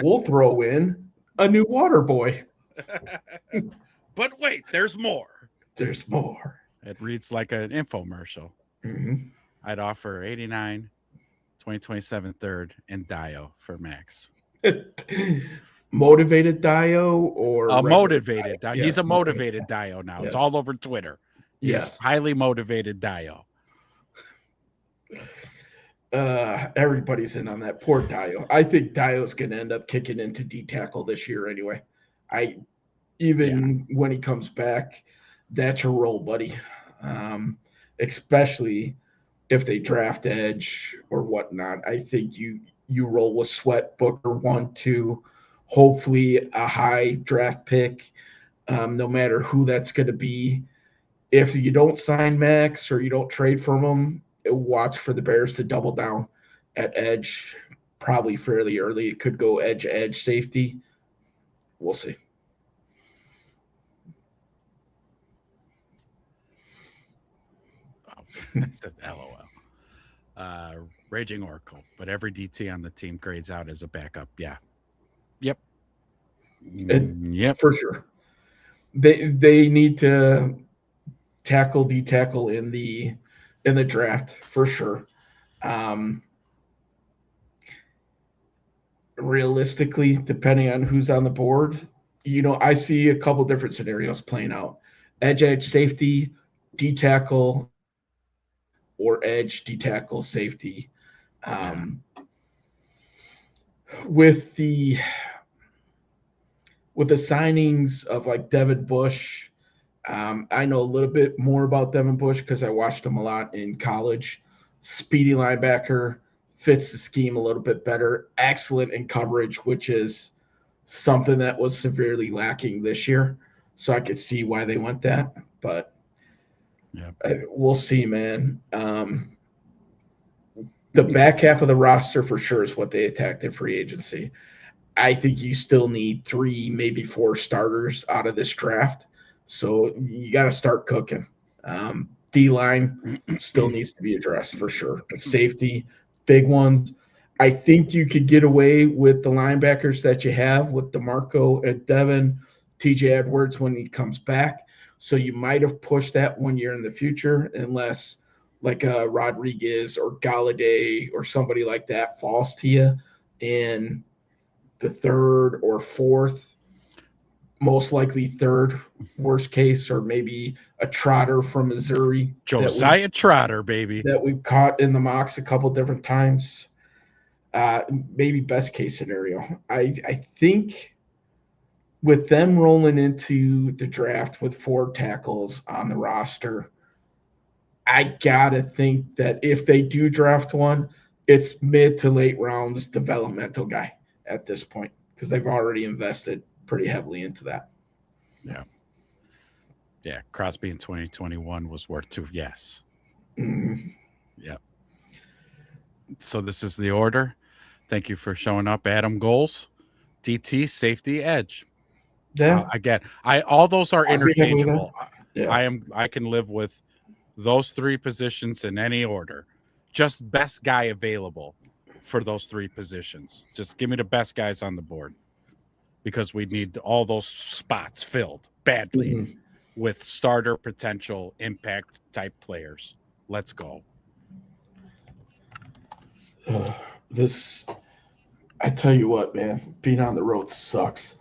we'll throw in a new water boy. But wait, there's more. There's more. It reads like an infomercial. Mm-hmm. I'd offer 89, 2027 third, and Dio for Max. Motivated Dio or a motivated Dio? Yes, he's a motivated Dio now. Yes. It's all over Twitter. He's highly motivated Dio. Everybody's in on that. Poor Dio. I think Dio's going to end up kicking into D tackle this year anyway. When he comes back, that's your role, buddy. Especially if they draft edge or whatnot. I think you roll with Sweat, Booker 1, 2, hopefully a high draft pick, no matter who that's going to be. If you don't sign Max or you don't trade from him, watch for the Bears to double down at edge, probably fairly early. It could go edge safety. We'll see. Oh, that's LOL. Raging Oracle, but every DT on the team grades out as a backup. Yeah. Yep. For sure. They need to tackle, D-tackle in the draft for sure. Realistically, depending on who's on the board, I see a couple different scenarios playing out. Edge, safety, D-tackle, or edge, D-tackle, safety. With the signings of like Devin Bush, I know a little bit more about Devin Bush because I watched him a lot in college. Speedy linebacker, fits the scheme a little bit better. Excellent in coverage, which is something that was severely lacking this year. So I could see why they went that, but we'll see, man. The back half of the roster for sure is what they attacked in free agency. I think you still need 3, maybe 4 starters out of this draft. So you got to start cooking. D-line still needs to be addressed for sure. But safety, big ones. I think you could get away with the linebackers that you have with DeMarco and Devin, TJ Edwards when he comes back. So you might have pushed that 1 year in the future, unless like Rodriguez or Galladay or somebody like that falls to you in the third or fourth, most likely third, worst case, or maybe a Trotter from Missouri. Josiah Trotter, baby. That we've caught in the mocks a couple different times. Maybe best case scenario. I think with them rolling into the draft with 4 tackles on the roster, I gotta think that if they do draft one, it's mid to late rounds developmental guy at this point, because they've already invested pretty heavily into that. Yeah, Crosby in 2021 was worth 2. Yes. Mhm. Yeah. So this is the order. Thank you for showing up, Adam. Goals, DT, safety, edge. Yeah, Again, all those are I'd be happy with that. interchangeable. Yeah. I can live with those 3 positions in any order. Just best guy available for those 3 positions. Just give me the best guys on the board, because we need all those spots filled badly Mhm. with starter potential, impact type players. Let's go. This, I tell you what, man, being on the road sucks.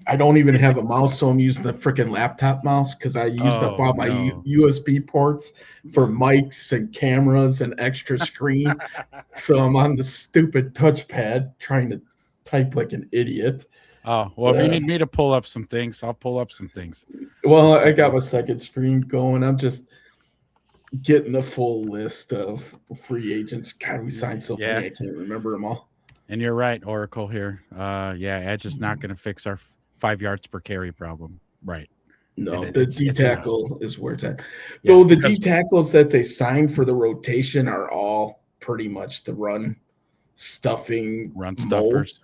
I don't even have a mouse, so I'm using the freaking laptop mouse because I used up all my USB ports for mics and cameras and extra screen. So I'm on the stupid touchpad trying to type like an idiot. Oh, well, if you need me to pull up some things, I'll pull up some things. Well, I got my second screen going. I'm just getting the full list of free agents. God, we signed so many, I can't remember them all. And you're right, Oracle here. Edge is not going to fix our 5 yards per carry problem. Right. No, the D tackle is where it's at. Yeah, Though the D tackles that they signed for the rotation are all pretty much the run stuffers.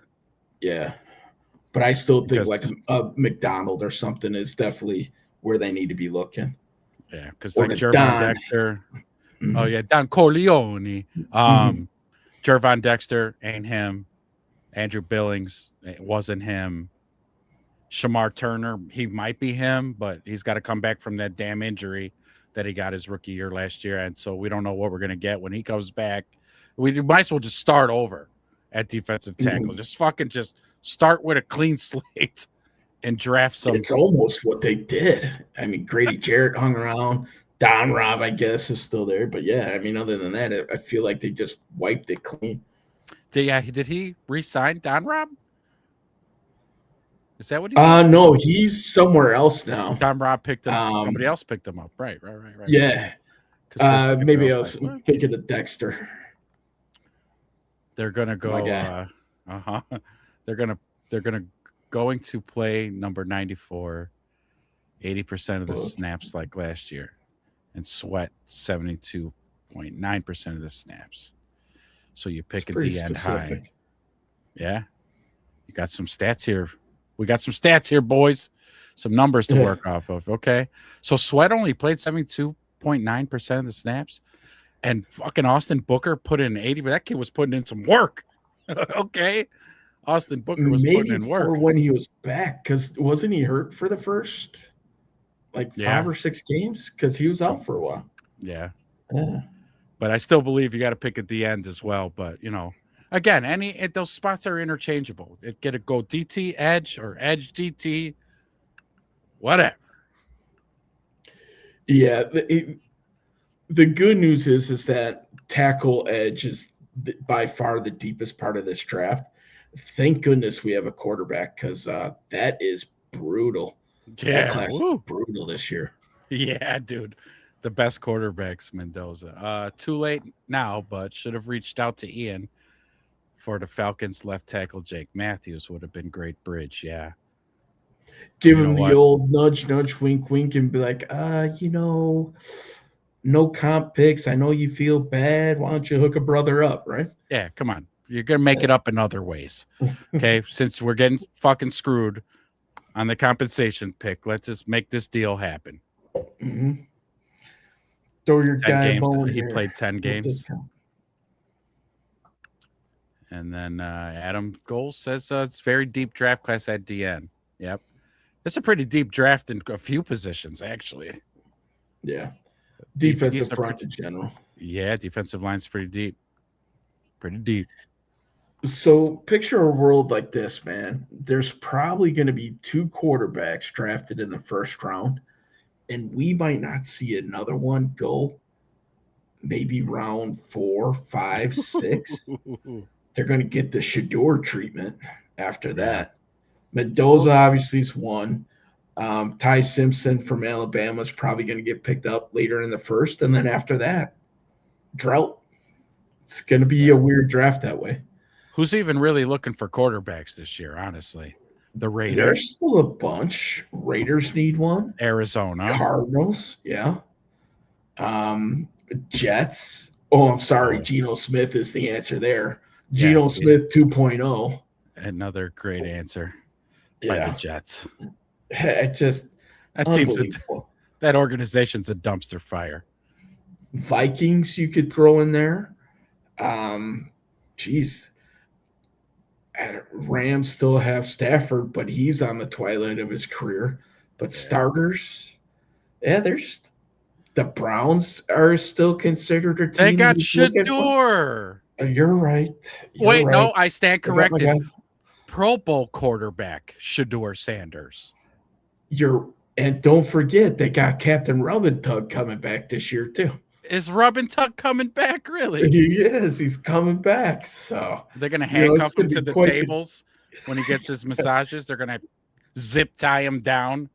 Yeah. But I still think like a McDonald or something is definitely where they need to be looking. Yeah, because like Jervon Dexter. Mm-hmm. Oh, yeah, Don Corleone. Jervon Dexter ain't him. Andrew Billings, it wasn't him. Shamar Turner, he might be him, but he's got to come back from that damn injury that he got his rookie year last year. And so we don't know what we're going to get when he comes back. We might as well just start over at defensive tackle. Just start with a clean slate and draft some. It's almost what they did. I mean, Grady Jarrett hung around. Don Rob, I guess, is still there. But yeah, I mean, other than that, I feel like they just wiped it clean. Did he re-sign Don Rob? Is that what he no, he's somewhere else now. Don Rob picked him somebody else picked him up. Right. Yeah. Maybe I was thinking of Dexter. They're gonna go they're going to play number 94 80% of the snaps like last year and Sweat 72.9% of the snaps. So you pick at the end high. Yeah. You got some stats here. We got some stats here, boys. Some numbers to work off of. Okay. So Sweat only played 72.9% of the snaps. And fucking Austin Booker put in 80, but that kid was putting in some work. Okay. Austin Booker was putting in work. For when he was back, because wasn't he hurt for the first 5 or 6 games? Because he was out for a while. Yeah. But I still believe you got to pick at the end as well. But, again, those spots are interchangeable. It get to go DT edge or edge DT, whatever. Yeah. The good news is that tackle edge is by far the deepest part of this draft. Thank goodness we have a quarterback, because that is brutal. Yeah, that class is brutal this year. Yeah, dude. The best quarterbacks, Mendoza. Too late now, but should have reached out to Ian for the Falcons left tackle. Jake Matthews would have been great bridge. Yeah. Give him the old nudge, wink, wink, and be like, no comp picks. I know you feel bad. Why don't you hook a brother up, right? Yeah, come on. You're going to make it up in other ways. Okay, since we're getting fucking screwed on the compensation pick, let's just make this deal happen. Throw your 10 guy a games. bone He here. played 10 What games. discount? And then Adam Goals says it's very deep draft class at DN. Yep. It's a pretty deep draft in a few positions, actually. Yeah. DTs Defensive are front pretty, in general. yeah, defensive line's pretty deep. Pretty deep. So picture a world like this, man. There's probably going to be 2 quarterbacks drafted in the first round, and we might not see another one go maybe round 4, 5, 6. They're going to get the Shador treatment after that. Mendoza obviously is one. Ty Simpson from Alabama is probably going to get picked up later in the first. And then after that, drought. It's going to be a weird draft that way. Who's even really looking for quarterbacks this year, honestly? The Raiders. There's still a bunch. Raiders need one. Arizona. Cardinals, yeah. Jets. Oh, I'm sorry. Geno Smith is the answer there. Geno Smith 2.0. Another great answer by the Jets. It just that seems that organization's a dumpster fire. Vikings you could throw in there. Rams still have Stafford, but he's on the twilight of his career. But starters, there's the Browns are still considered a team. They got Shador. You're right. Wait, no, I stand corrected. Pro Bowl quarterback Shador Sanders. And don't forget they got Captain Rub Tug coming back this year too. Is Rub Tug coming back? Really? He is. He's coming back. So they're gonna handcuff him to the tables when he gets his massages. They're gonna zip tie him down.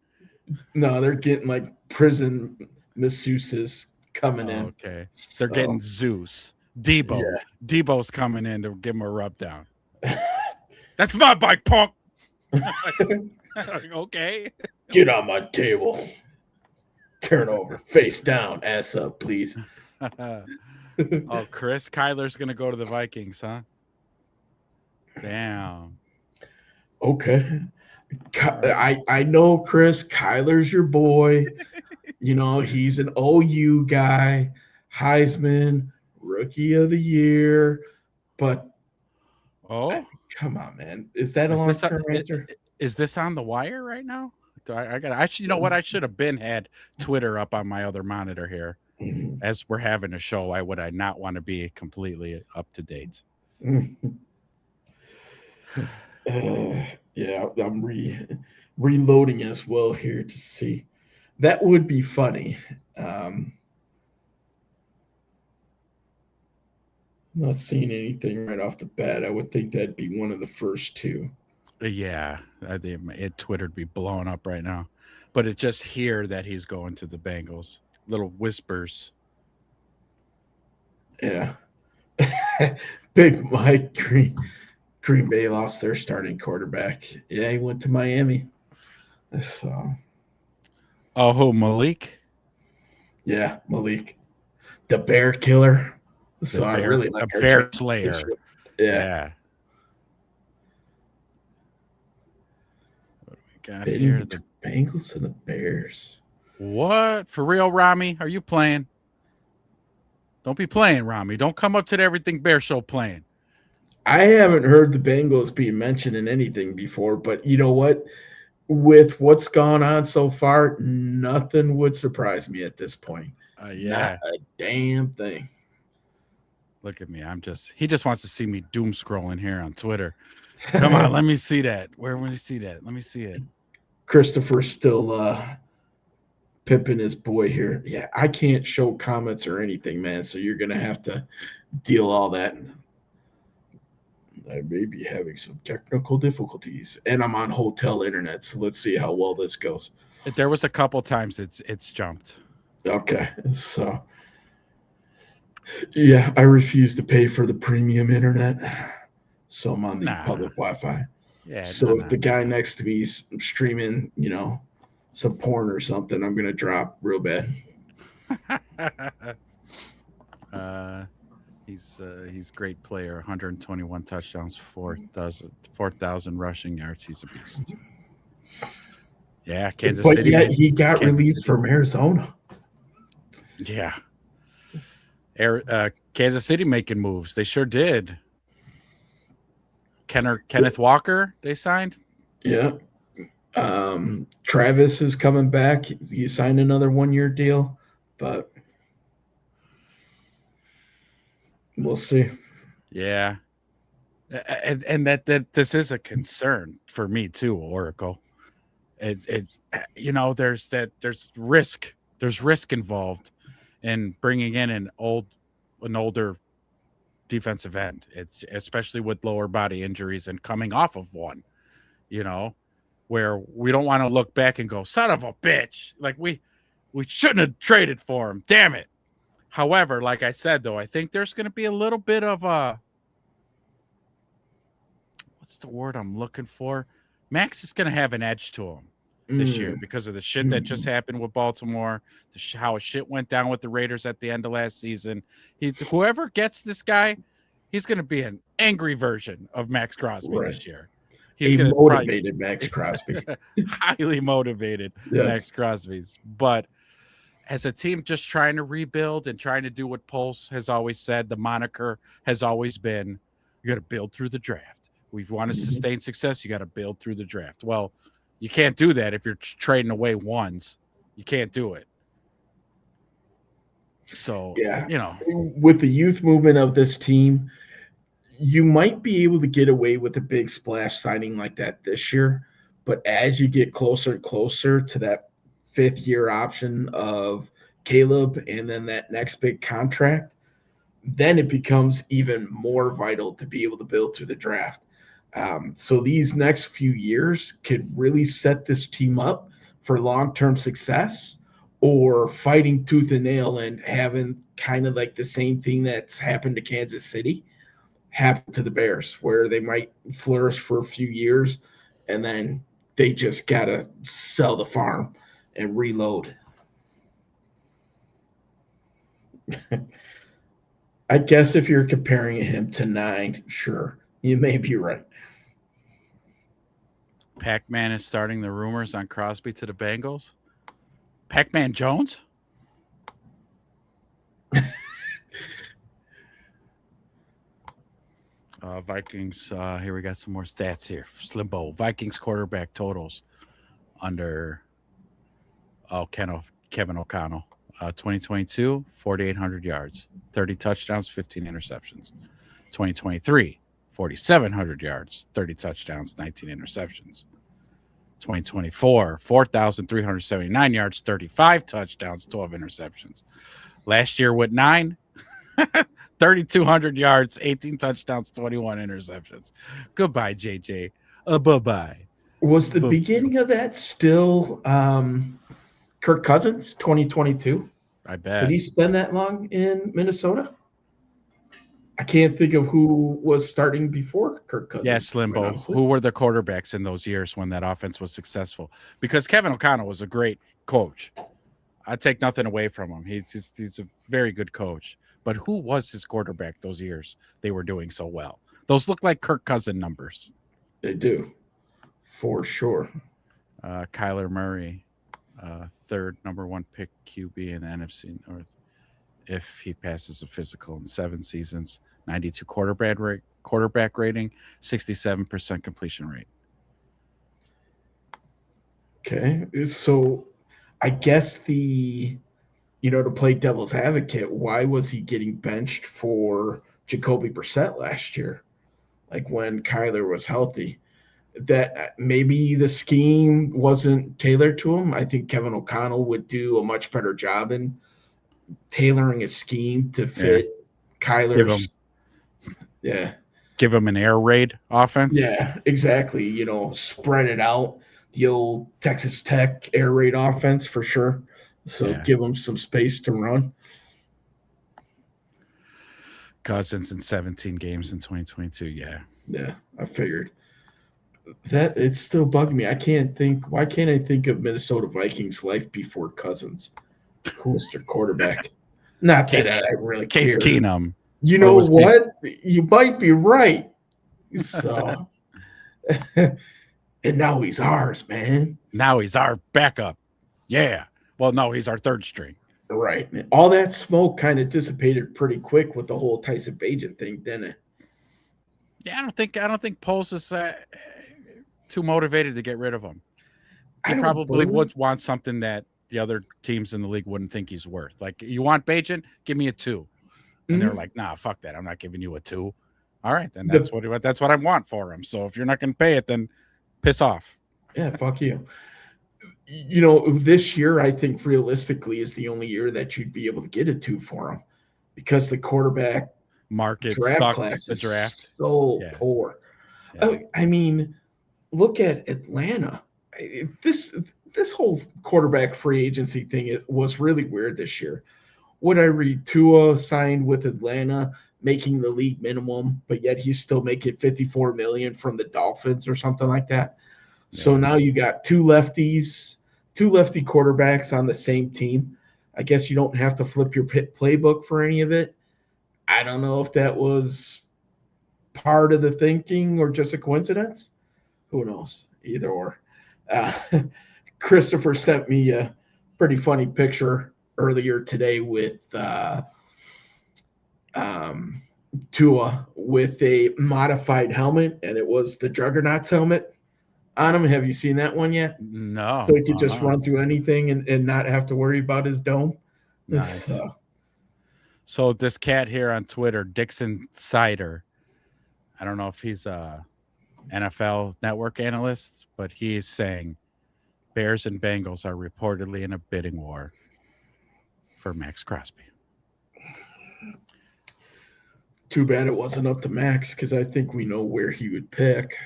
No, they're getting like prison masseuses coming in. Okay, they're getting Zeus. Debo. Yeah. Debo's coming in to give him a rub down. That's my bike, punk. Okay. Get on my table. Turn over. Face down. Ass up, please. Oh, Chris Kyler's going to go to the Vikings, huh? Damn. Okay. I know, Chris. Kyler's your boy. You know, he's an OU guy. Heisman. Rookie of the year. But come on, man. Is that a long-term answer? Is this on the wire right now? You know what? I should have had Twitter up on my other monitor here. As we're having a show, why would I not want to be completely up to date? Yeah, I'm reloading as well here to see. That would be funny. Not seeing anything right off the bat. I would think that'd be one of the first 2. Yeah, Twitter'd be blowing up right now. But it's just here that he's going to the Bengals. Little whispers. Yeah. Big Mike Green Bay lost their starting quarterback. Yeah, he went to Miami. So. Oh, who, Malik? Yeah, Malik. The Bear Killer. So I really like a Bear Slayer. Yeah. What do we got here? The Bengals and the Bears. What? For real, Rami? Are you playing? Don't be playing, Rami. Don't come up to the Everything Bear Show playing. I haven't heard the Bengals being mentioned in anything before, but you know what? With what's gone on so far, nothing would surprise me at this point. Yeah. Not a damn thing. Look at me. He just wants to see me doom scrolling here on Twitter. Come on, let me see that. Where will you see that? Let me see it. Christopher's still pimping his boy here. Yeah, I can't show comments or anything, man. So you're gonna have to deal all that. I may be having some technical difficulties, and I'm on hotel internet. So let's see how well this goes. There was a couple times it's jumped. Okay, so yeah, I refuse to pay for the premium internet, so I'm on the public Wi-Fi. Yeah. So if the guy next to me is streaming, some porn or something, I'm gonna drop real bad. He's great player. 121 touchdowns, 4,000 rushing yards. He's a beast. Yeah, Kansas City. But yet he got released from Arizona. Yeah. Kansas City making moves. They sure did. Kenneth Walker, they signed. Yeah. Travis is coming back. He signed another 1-year deal, but we'll see. Yeah. And that this is a concern for me too, Oracle. It's there's risk. There's risk involved in bringing in an older defensive end. It's especially with lower body injuries and coming off of one, where we don't want to look back and go, son of a bitch. Like we shouldn't have traded for him. Damn it. However, like I said, though, I think there's going to be a little bit of what's the word I'm looking for? Max is going to have an edge to him this year because of the shit that just happened with Baltimore, how shit went down with the Raiders at the end of last season. Whoever gets this guy, he's going to be an angry version of Maxx Crosby this year. He's a motivated Maxx Crosby. Highly motivated Maxx Crosby's. But as a team just trying to rebuild and trying to do what Pulse has always said, the moniker has always been, you got to build through the draft. We want to sustain success, you got to build through the draft. Well, you can't do that if you're trading away ones. You can't do it. So, with the youth movement of this team, you might be able to get away with a big splash signing like that this year. But as you get closer and closer to that 5th-year option of Caleb and then that next big contract, then it becomes even more vital to be able to build through the draft. So these next few years could really set this team up for long-term success, or fighting tooth and nail and having kind of like the same thing that's happened to Kansas City happen to the Bears, where they might flourish for a few years and then they just got to sell the farm and reload. I guess if you're comparing him to 9, sure, you may be right. Pac-Man is starting the rumors on Crosby to the Bengals. Pac-Man Jones? Vikings, here we got some more stats here. Slimbo. Vikings quarterback totals under Kevin O'Connell. 2022, 4,800 yards, 30 touchdowns, 15 interceptions. 2023, 4,700 yards, 30 touchdowns, 19 interceptions. 2024, 4,379 yards, 35 touchdowns, 12 interceptions. Last year with 9, 3,200 yards, 18 touchdowns, 21 interceptions. Goodbye, JJ. Bye-bye. Was the beginning of that still Kirk Cousins, 2022? I bet. Did he spend that long in Minnesota? I can't think of who was starting before Kirk Cousins. Yeah, Slimbo. Who were the quarterbacks in those years when that offense was successful? Because Kevin O'Connell was a great coach. I take nothing away from him. He's a very good coach. But who was his quarterback those years they were doing so well? Those look like Kirk Cousins numbers. They do, for sure. Kyler Murray, third number 1 pick QB in the NFC North. If he passes a physical in 7 seasons, 92 quarterback rating, 67% completion rate. Okay, so I guess to play devil's advocate, why was he getting benched for Jacoby Brissett last year? Like when Kyler was healthy, that maybe the scheme wasn't tailored to him. I think Kevin O'Connell would do a much better job in tailoring a scheme to fit Kyler's. Give him an air raid offense. Yeah, exactly. Spread it out. The old Texas Tech air raid offense for sure. So give him some space to run. Cousins in 17 games in 2022. Yeah, I figured that. It's still bugging me. Why can't I think of Minnesota Vikings life before Cousins? Who's their quarterback? Not that I really care. Case Keenum. You know what? You might be right. So, and now he's ours, man. Now he's our backup. Yeah. Well, no, he's our third string. Right. All that smoke kind of dissipated pretty quick with the whole Tyson Bagent thing, didn't it? Yeah, I don't think Poles is too motivated to get rid of him. He I don't probably blame him. would want something that the other teams in the league wouldn't think he's worth. Like, you want Bajan? Give me a 2. And they're Mhm. like, nah, fuck that. I'm not giving you a 2. All right, then The, that's what I want for him. So if you're not going to pay it, then piss off. yeah, fuck you. You know, this year I think realistically is the only year that you'd be able to get a 2 for him because the quarterback Market draft sucks. class The is draft. so Yeah. poor. Yeah. I mean, look at Atlanta. This whole quarterback free agency thing was really weird this year. What I read, Tua signed with Atlanta, making the league minimum, but yet he's still making 54 million from the Dolphins or something like that. So Yeah. now you got two lefty quarterbacks on the same team. I guess you don't have to flip your playbook for any of it. I don't know if that was part of the thinking or just a coincidence. Who knows? Either or. Uh, Christopher sent me a pretty funny picture earlier today with Tua with a modified helmet, and it was the Juggernaut's helmet on him. Have you seen that one yet? So No. he could just run through anything and not have to worry about his dome. Nice. So this cat here on Twitter, Dixon Sider, I don't know if he's a NFL network analyst, but he's saying Bears and Bengals are reportedly in a bidding war for Maxx Crosby. Too bad it wasn't up to Max because I think we know where he would pick.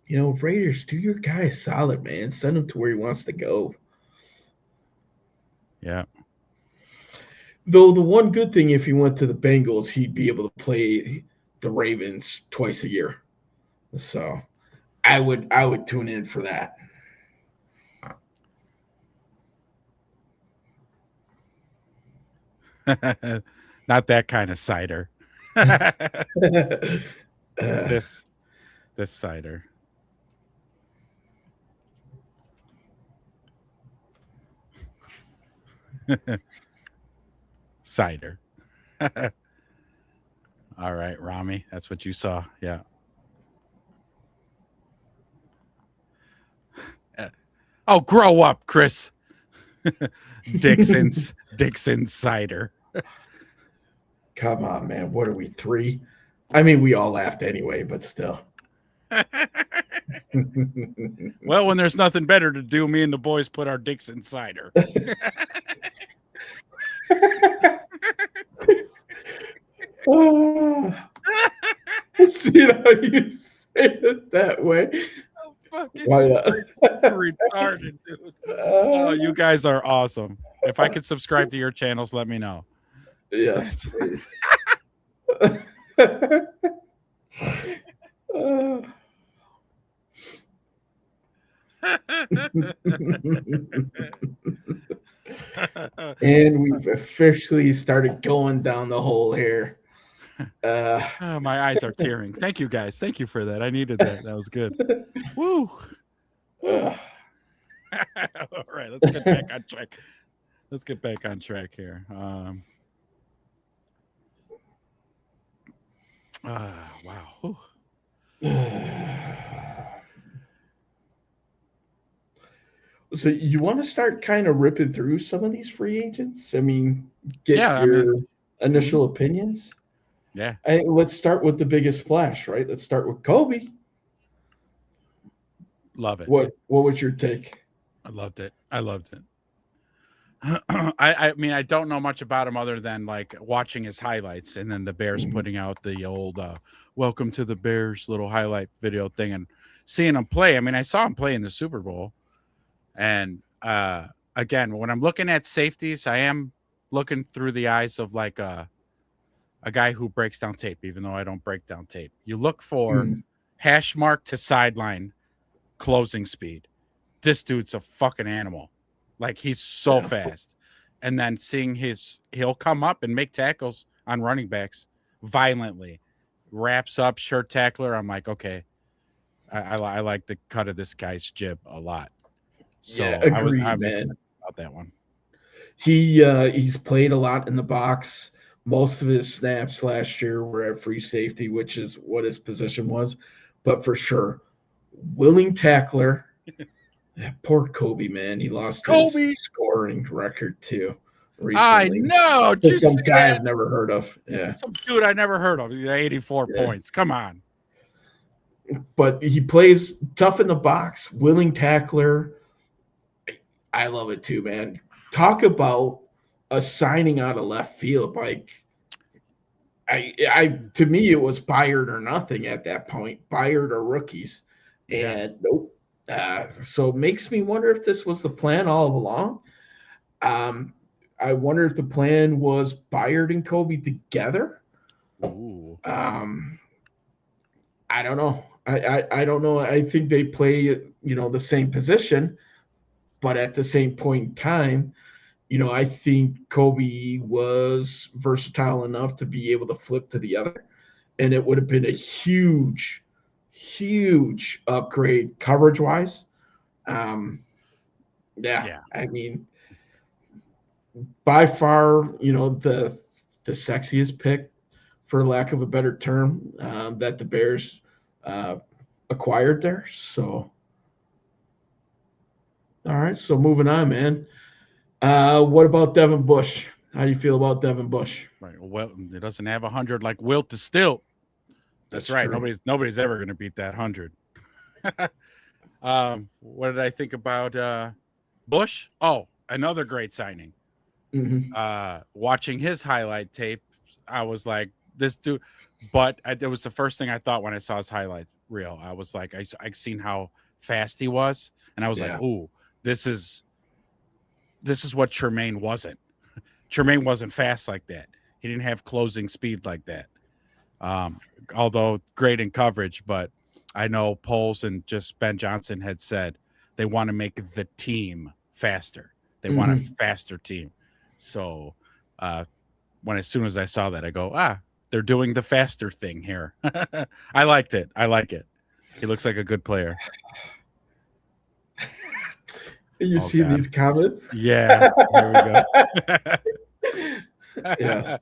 You know, Raiders, do your guy solid, man. Send him to where he wants to go. Yeah. Though the one good thing, if he went to the Bengals, he'd be able to play the Ravens twice a year. So I would tune in for that. Not that kind of cider. this cider. Cider. All right, Rami, that's what you saw. Yeah. Oh, grow up, Chris. Dixon cider. Come on, man. What are we, 3? I mean, we all laughed anyway, but still. Well, when there's nothing better to do, me and the boys put our Dixon cider. See how you say it that way. Why not? Retarded, dude. Oh, you guys are awesome. If I could subscribe to your channels, let me know. Yes, please. And we've officially started going down the hole here. Oh, my eyes are tearing. Thank you, guys. Thank you for that. I needed that. That was good. Woo. All right, let's get back on track. Let's get back on track here. Wow. So you want to start kind of ripping through some of these free agents? I mean, get your initial opinions. Yeah. Let's start with the biggest splash, right? Let's start with Kobe. Love it. What was your take? I loved it. I mean, I don't know much about him other than like watching his highlights and then the Bears putting out the old welcome to the Bears little highlight video thing and seeing him play. I mean, I saw him play in the Super Bowl. And again, when I'm looking at safeties, I am looking through the eyes of like a guy who breaks down tape, even though I don't break down tape. You look for hash mark to sideline closing speed. This dude's a fucking animal. Like, he's so fast. And then seeing he'll come up and make tackles on running backs violently. Wraps up, shirt tackler. I'm like, okay. I like the cut of this guy's jib a lot. So yeah, agreed, man. about that one. He's played a lot in the box. Most of his snaps last year were at free safety, which is what his position was. But for sure, willing tackler. Poor Kobe, man. He lost his Kobe! scoring record too I recently. know. To Just some guy I've never heard of. Yeah. some dude I never heard of. 84 Yeah. points. Come on. But he plays tough in the box, willing tackler. I love it too, man. Talk about a signing out of left field. Like I to me, it was Byard or nothing at that point. Byard or rookies. And nope. So it makes me wonder if this was the plan all along. I wonder if the plan was Byard and Kobe together. Ooh. I don't know. I don't know. I think they play, the same position, but at the same point in time, I think Kobe was versatile enough to be able to flip to the other, and it would have been a huge, huge upgrade coverage wise. Yeah. I mean, by far, the sexiest pick, for lack of a better term, that the Bears acquired there. So, all right. So moving on, man. What about Devin Bush? How do you feel about Devin Bush? Right. Well, it doesn't have 100 like Wilt is still. That's right. True. Nobody's ever going to beat that 100. What did I think about Bush? Oh, another great signing. Mm-hmm. Watching his highlight tape, I was like, this dude. But it was the first thing I thought when I saw his highlight reel. I was like, I seen how fast he was, and I was like, ooh, this is what Tremaine wasn't. Tremaine wasn't fast like that. He didn't have closing speed like that. Although great in coverage, but I know Poles and just Ben Johnson had said they want to make the team faster. They want a faster team. So as soon as I saw that, I go, they're doing the faster thing here. I liked it. I like it. He looks like a good player. You see these comments? Yeah. There we go. Yes.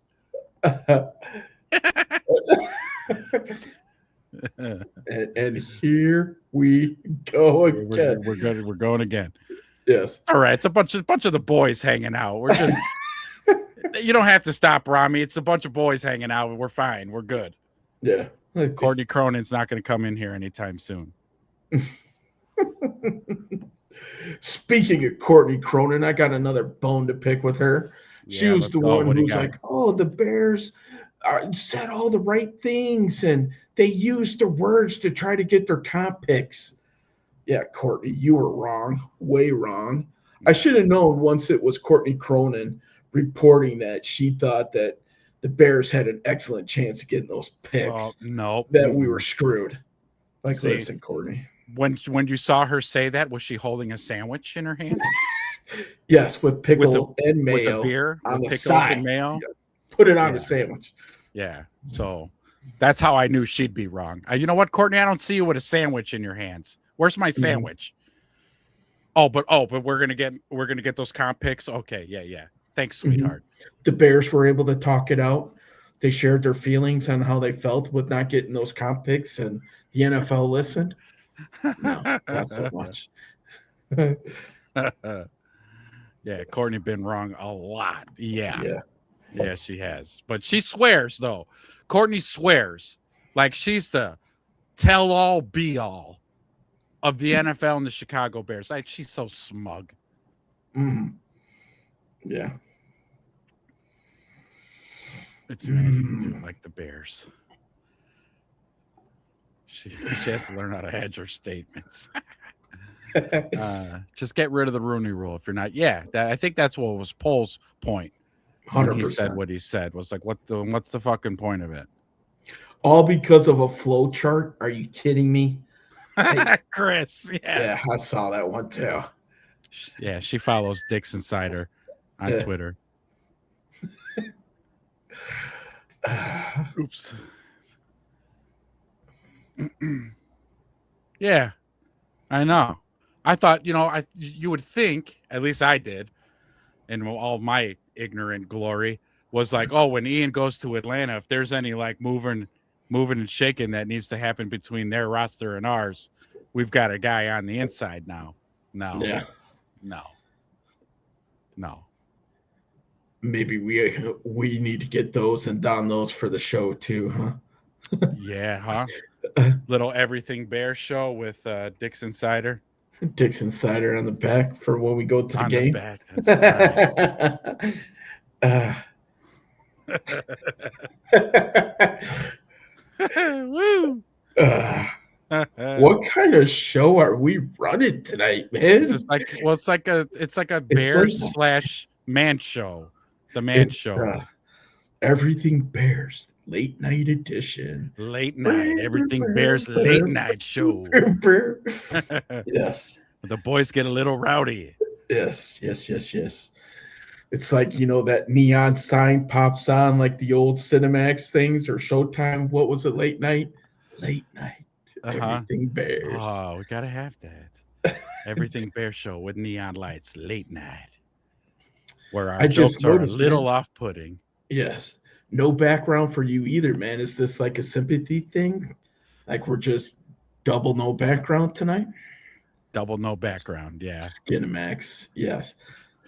and here we go again. We're good. We're going again. Yes. All right. It's a bunch of the boys hanging out. We're just you don't have to stop, Rami. It's a bunch of boys hanging out. We're fine. We're good. Yeah. Courtney Cronin's not going to come in here anytime soon. Speaking of Courtney Cronin, I got another bone to pick with her. She was the one who's like, oh, the Bears said all the right things, and they used the words to try to get their comp picks. Yeah, Courtney, you were wrong. Way wrong. I should have known once it was Courtney Cronin reporting that she thought that the Bears had an excellent chance of getting those picks. No. That we were screwed. Like, listen, Courtney. When you saw her say that, was she holding a sandwich in her hand? Yes, with pickle and mayo. With a beer on with the pickles side. And mayo. Put it on the sandwich. Yeah. So that's how I knew she'd be wrong. You know what, Courtney? I don't see you with a sandwich in your hands. Where's my sandwich? But we're gonna get those comp picks. Okay, yeah. Thanks, sweetheart. The Bears were able to talk it out. They shared their feelings on how they felt with not getting those comp picks, and the NFL listened. No, not so much. Yeah, Courtney been wrong a lot. Yeah, she has. But she swears, though. Courtney swears like she's the tell-all, be-all of the NFL and the Chicago Bears. She's so smug. Yeah. It's mad like the Bears. She has to learn how to hedge her statements. Just get rid of the Rooney Rule if you're not. Yeah, I think that's what was Pole's point. 100%. He said what he said was like, what's the fucking point of it? All because of a flow chart? Are you kidding me? Chris, yeah, I saw that one too. Yeah, she follows Dick's Insider on Twitter. Oops. Yeah, I know. I thought, you would think, at least I did, and all my ignorant glory was like, oh, when Ian goes to Atlanta, if there's any like moving and shaking that needs to happen between their roster and ours, we've got a guy on the inside now. No, Yeah. no. Maybe we need to get those and don those for the show too, huh? Yeah, huh? Little everything bear show with Dixon Cider Dixon cider on the back for when we go to the on game. the back. That's right. Woo! What kind of show are we running tonight, man? It's just like, well, it's like a It's bear like- / man show. The man It's, show. Everything Bears late night edition. Late night. Everything Bears late night show. Yes. The boys get a little rowdy. Yes. It's like, that neon sign pops on like the old Cinemax things or Showtime. What was it? Late night. Everything Bears. Oh, we gotta have that. Everything Bear show with neon lights, late night. Where our jokes are a little off-putting. Yes. No background for you either, man. Is this like a sympathy thing? Like we're just double no background tonight? Double no background, yeah. Skinemax. Yes.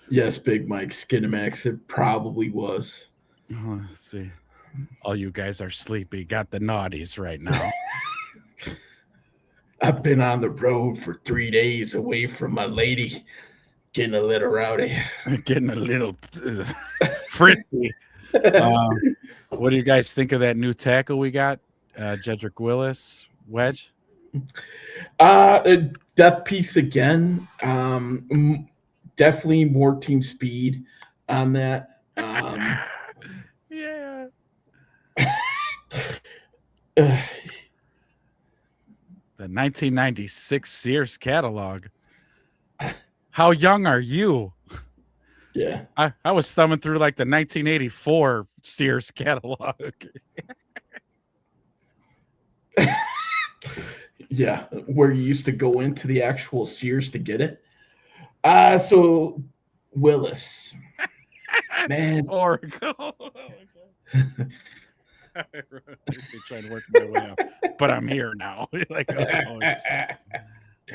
Yes, Big Mike. Skinemax. It probably was. Oh, let's see. All you guys are sleepy. Got the naughties right now. I've been on the road for 3 days away from my lady. Getting a little rowdy. Getting a little frisky. What do you guys think of that new tackle we got? Jedrick Willis, wedge? A death piece again. Definitely more team speed on that. Yeah. The 1996 Sears catalog. How young are you? Yeah. I was thumbing through like the 1984 Sears catalog. Yeah, where you used to go into the actual Sears to get it. So Willis, man, Oracle. Trying to work my way up, but I'm here now. Like,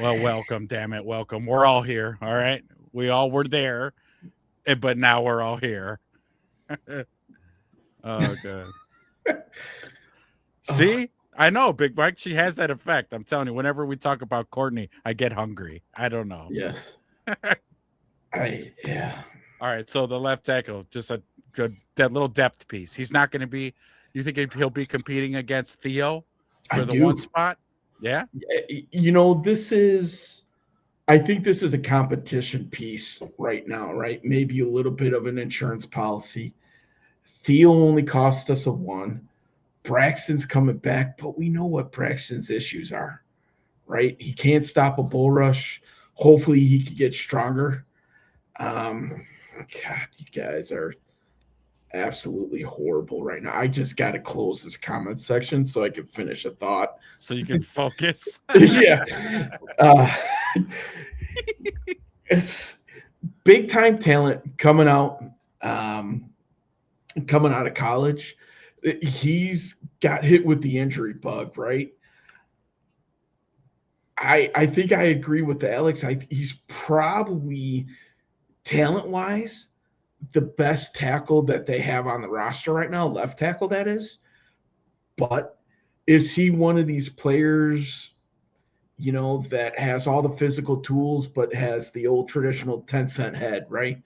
well, welcome, damn it, welcome. We're all here, all right. We all were there, but now we're all here. Oh, God. See, I know, Big Mike. She has that effect. I'm telling you. Whenever we talk about Courtney, I get hungry. I don't know. Yes. Yeah. All right. So the left tackle, just a good that little depth piece. He's not going to be. You think he'll be competing against Theo for the one spot? Yeah. I think this is a competition piece right now, right? Maybe a little bit of an insurance policy. Theo only cost us a 1. Braxton's coming back, but we know what Braxton's issues are, right? He can't stop a bull rush. Hopefully he could get stronger. God, you guys are absolutely horrible right now. I just got to close this comment section so I can finish a thought. So you can focus. Yeah. It's big time talent coming out of college. He's got hit with the injury bug, right? I think I agree with Alex. He's probably talent-wise the best tackle that they have on the roster right now, left tackle that is. But is he one of these players, that has all the physical tools but has the old traditional 10-cent head, right?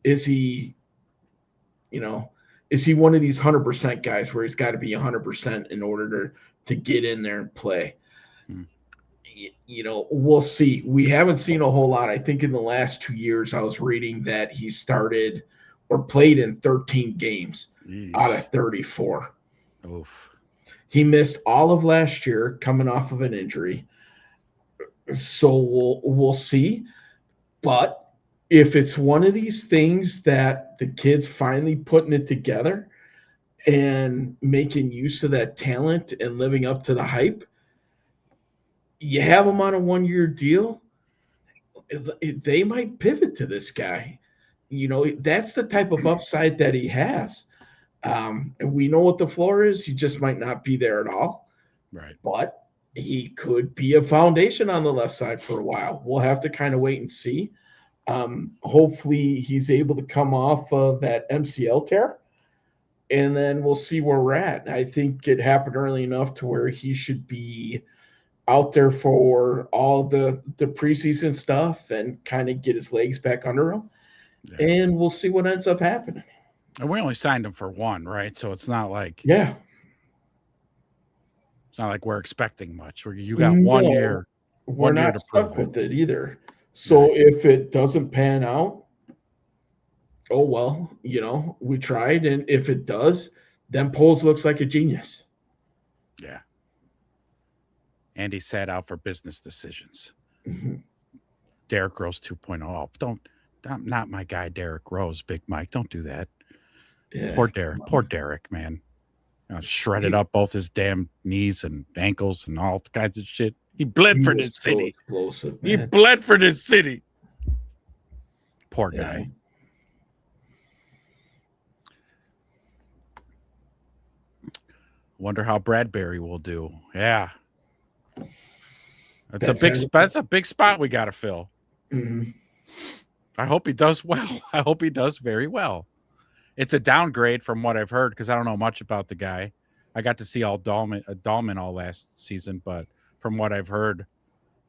Is he one of these 100% guys where he's got to be 100% in order to get in there and play? We'll see. We haven't seen a whole lot. I think in the last 2 years, I was reading that he started or played in 13 games out of 34. Oof. He missed all of last year coming off of an injury. So we'll see. But if it's one of these things that the kid's finally putting it together and making use of that talent and living up to the hype, you have him on a 1-year deal, they might pivot to this guy. that's the type of upside that he has. And we know what the floor is. He just might not be there at all. Right. But he could be a foundation on the left side for a while. We'll have to kind of wait and see. Hopefully he's able to come off of that MCL tear, and then we'll see where we're at. I think it happened early enough to where he should be out there for all the preseason stuff and kind of get his legs back under him. Yeah. And we'll see what ends up happening. And we only signed him for one, right? So it's not like Yeah. It's not like we're expecting much. You got 1 year. We're 1 year not to stuck prove with it either. So Right. if it doesn't pan out, oh well, we tried. And if it does, then Poles looks like a genius. Yeah. Andy sat out for business decisions. Mm-hmm. Derrick Rose 2.0. Oh, not my guy, Derrick Rose, Big Mike. Don't do that. Yeah. Poor Derrick, man. Shredded up both his damn knees and ankles and all kinds of shit. He bled for this city. Explosive, He man. bled for this city. Poor guy. Wonder how Bradbury will do. Yeah. That's a big spot we got to fill. Mm-hmm. I hope he does well. I hope he does very well. It's a downgrade from what I've heard because I don't know much about the guy. I got to see all Dahlman all last season, but from what I've heard,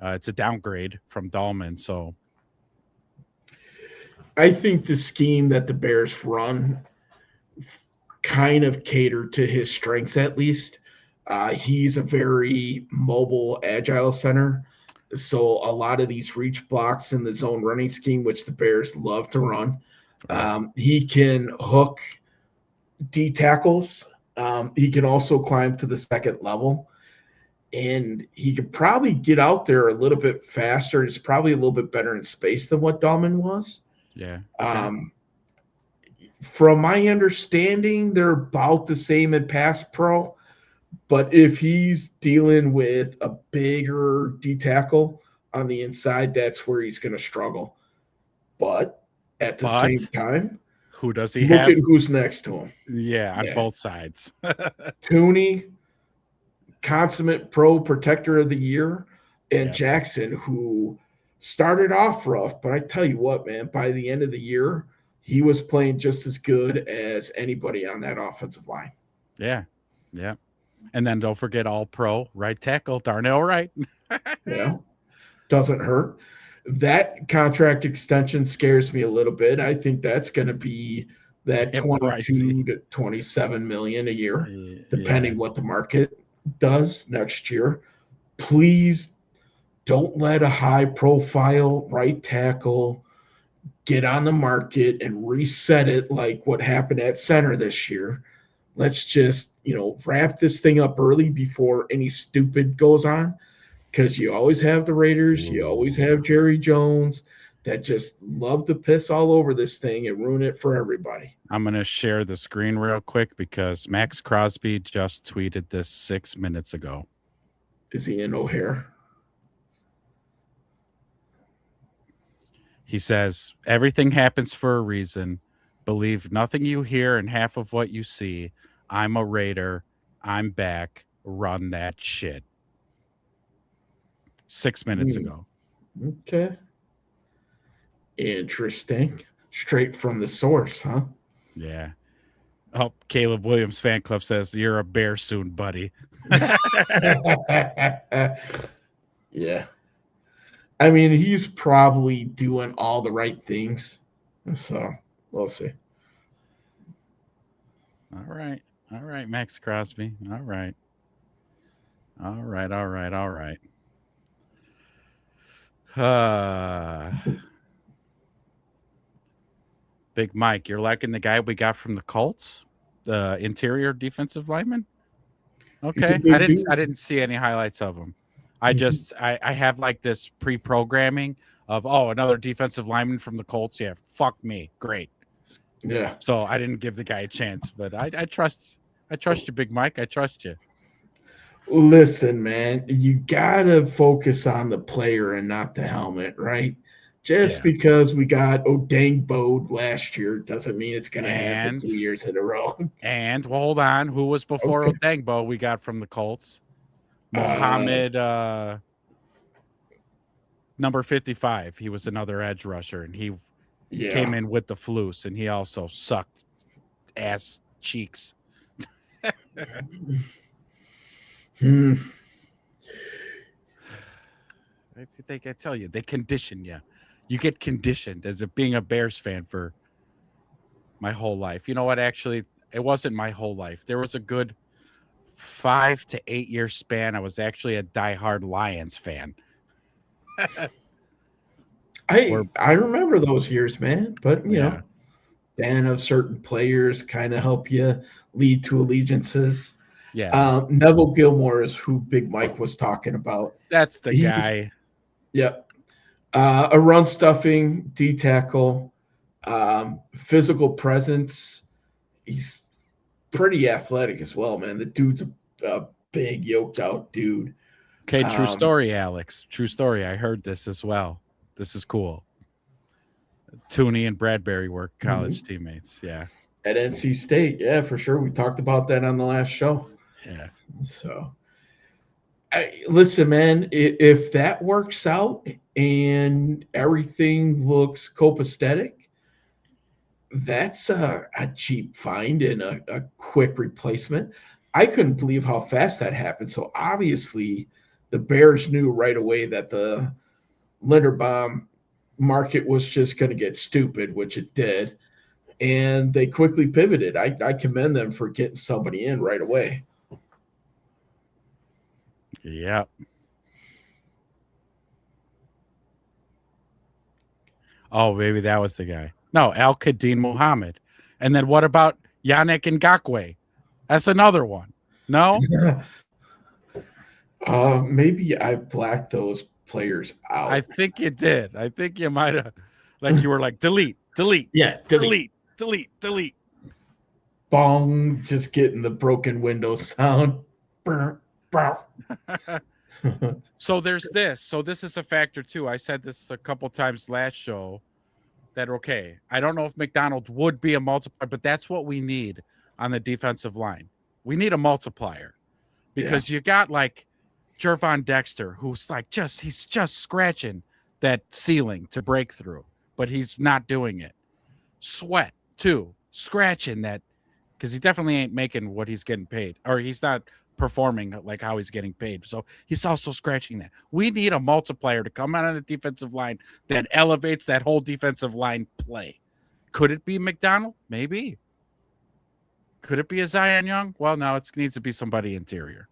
it's a downgrade from Dahlman. So I think the scheme that the Bears run kind of catered to his strengths, at least. He's a very mobile, agile center. So a lot of these reach blocks in the zone running scheme, which the Bears love to run, he can hook D tackles. He can also climb to the second level. And he could probably get out there a little bit faster. He's probably a little bit better in space than what Dahlman was. Yeah. From my understanding, they're about the same in pass pro. But if he's dealing with a bigger D tackle on the inside, that's where he's going to struggle. But at the same time, who does he look have? at who's next to him. Yeah, on both sides. Tooney, consummate pro protector of the year, and Jackson, who started off rough. But I tell you what, man, by the end of the year, he was playing just as good as anybody on that offensive line. Yeah. Yeah. And then don't forget all pro right tackle, Darnell Wright. Yeah. Doesn't hurt. That contract extension scares me a little bit. I think that's going to be that 22 to 27 million a year, depending what the market does next year. Please don't let a high profile right tackle get on the market and reset it like what happened at center this year. Let's just, wrap this thing up early before any stupid goes on, because you always have the Raiders, you always have Jerry Jones that just love to piss all over this thing and ruin it for everybody. I'm going to share the screen real quick because Maxx Crosby just tweeted this 6 minutes ago. Is he in O'Hare? He says, everything happens for a reason. Believe nothing you hear and half of what you see. I'm a Raider. I'm back. Run that shit. 6 minutes ago. Okay. Interesting. Straight from the source, huh? Yeah. Oh, Caleb Williams fan club says, you're a bear soon, buddy. Yeah. I mean, he's probably doing all the right things. So we'll see. All right. All right, Maxx Crosby. All right. All right. All right. All right. Big Mike, you're liking the guy we got from the Colts, the interior defensive lineman? Okay. I didn't see any highlights of him. I have like this pre-programming of, another defensive lineman from the Colts. Yeah, fuck me. Great. Yeah. So I didn't give the guy a chance, but I trust you, Big Mike. I trust you. Listen, man, you gotta focus on the player and not the helmet, right? Just Yeah. because we got Odangbo last year doesn't mean it's going to happen And 2 years in a row. well, hold on. Who was before Okay. Odangbo we got from the Colts? Uh, Mohammed number 55. He was another edge rusher, and he came yeah. in with the flus, and he also sucked ass cheeks. Hmm. I tell you, they condition you. You get conditioned as being a Bears fan for my whole life. You know what? Actually, it wasn't my whole life. There was a good 5 to 8 year span. I was actually a diehard Lions fan. Or I remember those years, man. But yeah, fan of certain players kind of help you lead to allegiances. yeah. Neville Gilmore is who Big Mike was talking about. That's the He's guy. Yep. A run stuffing, D tackle, physical presence. He's pretty athletic as well, man. The dude's a big, yoked out dude. Okay, true Um, story, Alex. True story. I heard this as well. This is cool. Tooney and Bradbury were college teammates. Yeah. at NC State, yeah, for sure. We talked about that on the last show. Yeah. So, listen, man, if that works out and everything looks copacetic, that's a cheap find and a quick replacement. I couldn't believe how fast that happened. So obviously, the Bears knew right away that the Linderbaum market was just going to get stupid, which it did, and they quickly pivoted. I commend them for getting somebody in right away. Yep. Oh, maybe that was the guy. No, Al Qadim Muhammad. And then what about Yannick Ngakwe? That's another one. No? Maybe I blacked those players out. I think you did. I think you might have, like, you were like, delete, delete, Yeah, delete, delete, delete. Bong, just getting the broken window sound. So there's this. So this is a factor too. I said this a couple times last show that, okay, I don't know if McDonald would be a multiplier, but that's what we need on the defensive line. We need a multiplier because you got like Jervon Dexter, who's like he's just scratching that ceiling to break through, but he's not doing it. Sweat too, scratching that, because he definitely ain't making what he's getting paid, or he's not performing like how he's getting paid. So he's also scratching that. We need a multiplier to come out on the defensive line that elevates that whole defensive line play. Could it be McDonald? Maybe. Could it be a Zion Young? Well, no, it needs to be somebody interior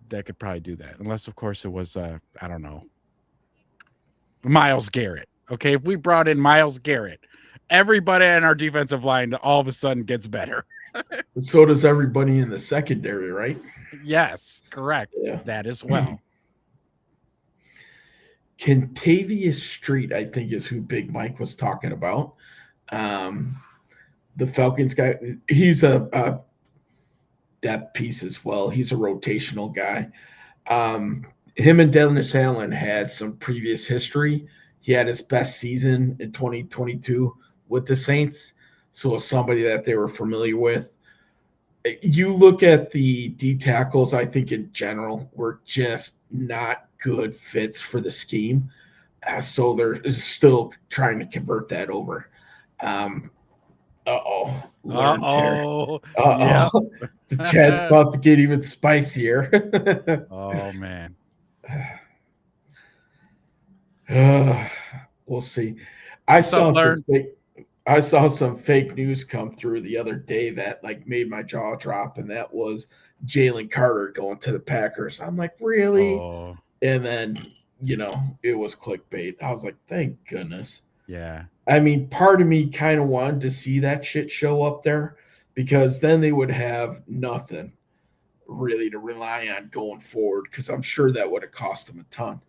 that could probably do that. Unless, of course, it was, I don't know, Myles Garrett. Okay, if we brought in Myles Garrett, everybody in our defensive line all of a sudden gets better. So does everybody in the secondary, right? Yes, correct. Yeah. That as well. Kentavious Street, I think, is who Big Mike was talking about. The Falcons guy, he's a depth piece as well. He's a rotational guy. Him and Dennis Allen had some previous history. He had his best season in 2022 with the Saints. So somebody that they were familiar with. You look at the D tackles, I think in general, were just not good fits for the scheme. So they're still trying to convert that over. Uh-oh. Yeah. The chat's about to get even spicier. Oh, man. We'll see. I saw some fake news come through the other day that like made my jaw drop, and that was Jalen Carter going to the Packers. I'm like, really? Oh, And then, it was clickbait. I was like, thank goodness. yeah. I mean, part of me kind of wanted to see that shit show up there, because then they would have nothing really to rely on going forward, because I'm sure that would have cost them a ton.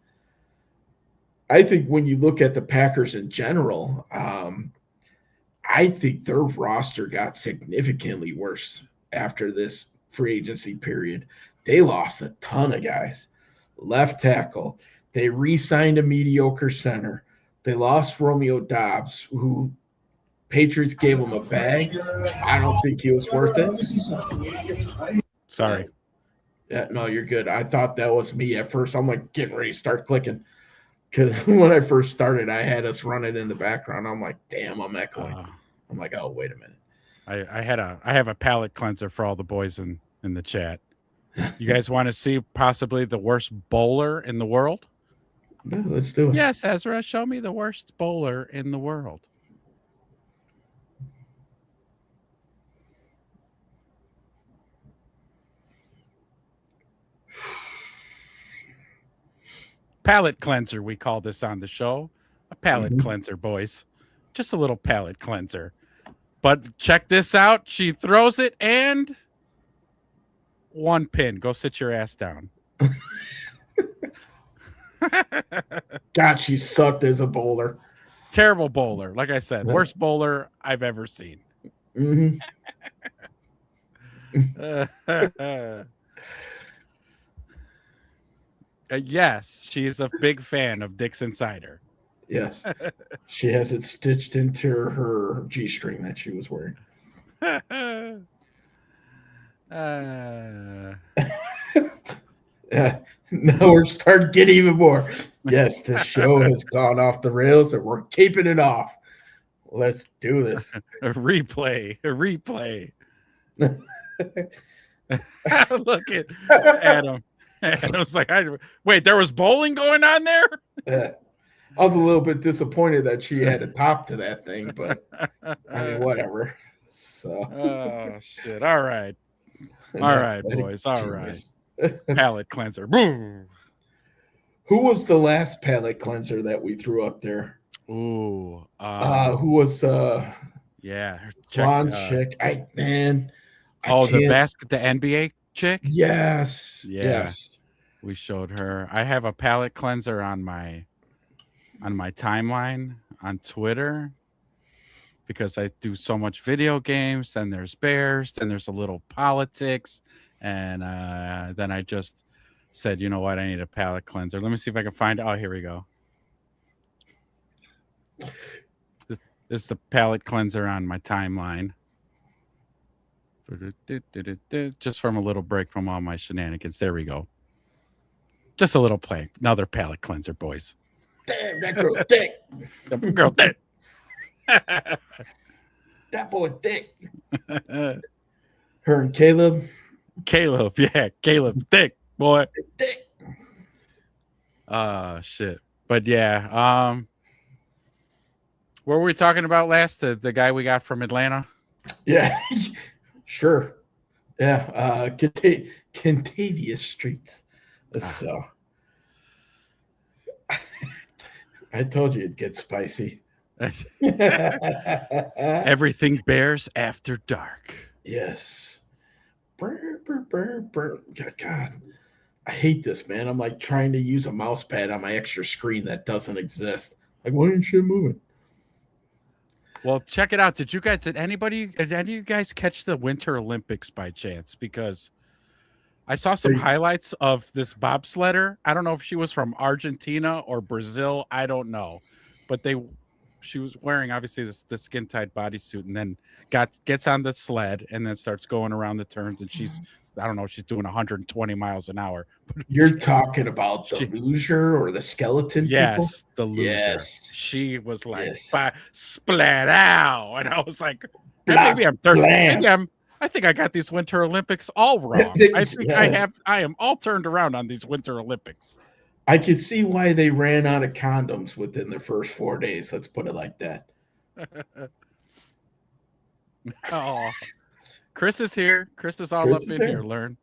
I think when you look at the Packers in general, I think their roster got significantly worse after this free agency period. They lost a ton of guys. Left tackle. They re-signed a mediocre center. They lost Romeo Dobbs, who Patriots gave him a bag. I don't think he was worth it. Sorry. Yeah, no, you're good. I thought that was me at first. I'm like getting ready to start clicking because when I first started, I had us running in the background. I'm like, damn, I'm echoing. I'm like, oh, wait a minute. I have a palate cleanser for all the boys in the chat. You guys want to see possibly the worst bowler in the world? No, let's do it. Yes, Ezra, show me the worst bowler in the world. Palate cleanser, we call this on the show. A palate cleanser, boys. Just a little palate cleanser. But check this out. She throws it and 1 pin. Go sit your ass down. God, she sucked as a bowler. Terrible bowler. Like I said, worst bowler I've ever seen. Yes, she's a big fan of Dixon Cider. Yes. She has it stitched into her G-string that she was wearing. Now we're starting to get even more. Yes, the show has gone off the rails and we're keeping it off. Let's do this. A replay. Look at Adam. Adam's like, wait, there was bowling going on there? I was a little bit disappointed that she had a top to that thing, but I mean, whatever. So. Oh, shit. All right. All right, boys. All right. Palate cleanser. Boom. Who was the last palate cleanser that we threw up there? Ooh. Who was yeah. blonde chick? The NBA chick? Yes. Yeah. Yes. We showed her. I have a palate cleanser on my timeline on Twitter because I do so much video games. Then there's Bears. Then there's a little politics. And then I just said, you know what? I need a palate cleanser. Let me see if I can find it. Oh, here we go. This is the palate cleanser on my timeline. Just from a little break from all my shenanigans. There we go. Just a little play. Another palate cleanser, boys. Damn, that girl thick. That girl thick. That boy thick. Her and Caleb. Caleb, thick, boy. Thick. Shit. But yeah, what were we talking about last? The guy we got from Atlanta? Yeah, sure. Yeah, Contavious Streets. So I told you it'd get spicy. Everything Bears after dark. Yes. God, I hate this, man. I'm like trying to use a mouse pad on my extra screen that doesn't exist. Like, why didn't you move it? Well, check it out. Did any of you guys catch the Winter Olympics by chance? Because I saw some highlights of this bobsledder. I don't know if she was from Argentina or Brazil. I don't know. But she was wearing obviously the skin tight bodysuit and then gets on the sled and then starts going around the turns and she's doing 120 miles an hour. You're talking about the loser or the skeleton? Yes, people? The loser. Yes. She was like splat out, and I was like, maybe I'm third. I think I got these Winter Olympics all wrong. I think I am all turned around on these Winter Olympics. I can see why they ran out of condoms within the first 4 days. Let's put it like that. Oh, Chris is here. Chris is all up in here. Learn.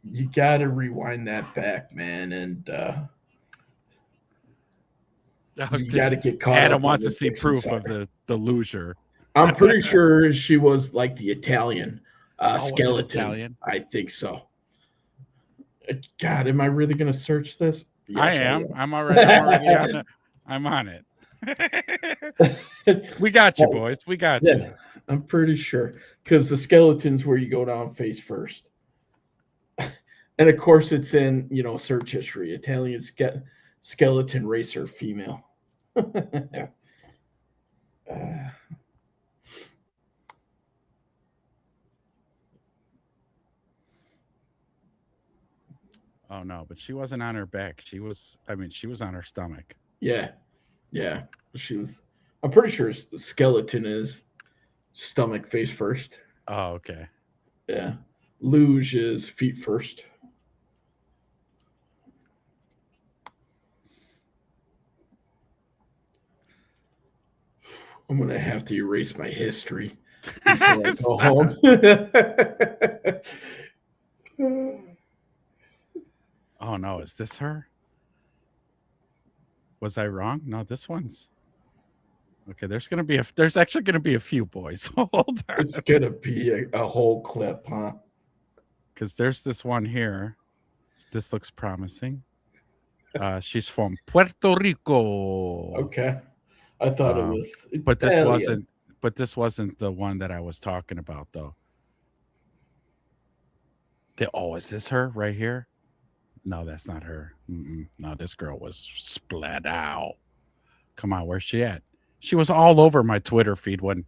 You got to rewind that back, man, and you got to get caught. Adam wants to see proof of the loser. I'm pretty sure she was like the Italian skeleton. Italian? I think so. God, am I really going to search this? Yes, I am. I'm already on it. I'm on it. We got you, boys. We got you. I'm pretty sure because the skeleton's where you go down face first. And of course, it's in search history. Italian skeleton racer female. Oh no, but she wasn't on her back. She was on her stomach. Yeah, yeah. She was. I'm pretty sure skeleton is stomach face first. Oh, okay. Yeah, luge is feet first. I'm gonna have to erase my history before I go home. Oh no, is this her? Was I wrong? No, this one's okay. There's actually gonna be a few boys. Hold on, It's gonna be a whole clip, huh? because there's this one here. This looks promising. She's from Puerto Rico. Okay, I thought it was. But this Italian. wasn't. But this wasn't the one that I was talking about, though. Oh, is this her right here? No, that's not her. No, this girl was splat out. Come on, where's she at? She was all over my Twitter feed when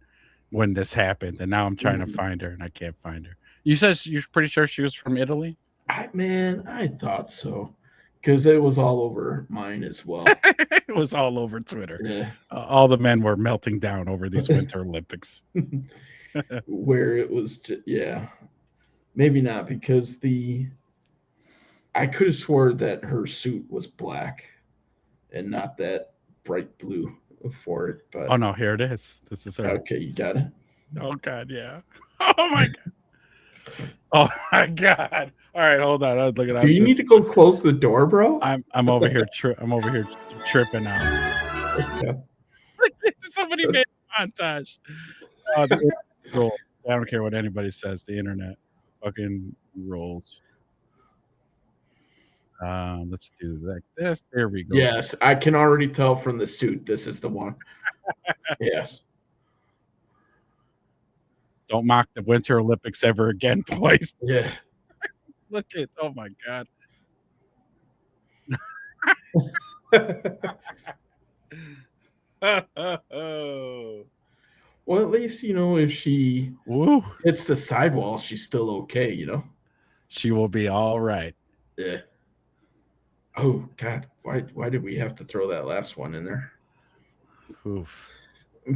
this happened, and now I'm trying to find her and I can't find her. You said you're pretty sure she was from Italy? I thought so, because it was all over mine as well. It was all over Twitter. Yeah. All the men were melting down over these Winter Olympics. Where it was, yeah, maybe not, because I could have swore that her suit was black and not that bright blue for it. But oh no, here it is. This is her. Okay, you got it. Oh god, yeah. Oh my god. Oh my god. All right, hold on. Look at. Do you need to go close the door, bro? I'm over here. I'm over here tripping out. Okay. Somebody made a montage. Oh, the internet rolls. I don't care what anybody says. The internet fucking rolls. Let's do like this. There we go. Yes, I can already tell from the suit. This is the one. Yes. Don't mock the Winter Olympics ever again, boys. Yeah. Look at. Oh my god. Well, at least if she Woo. hits the sidewall, she's still okay. She will be all right. Yeah. Oh God, why did we have to throw that last one in there? Oof.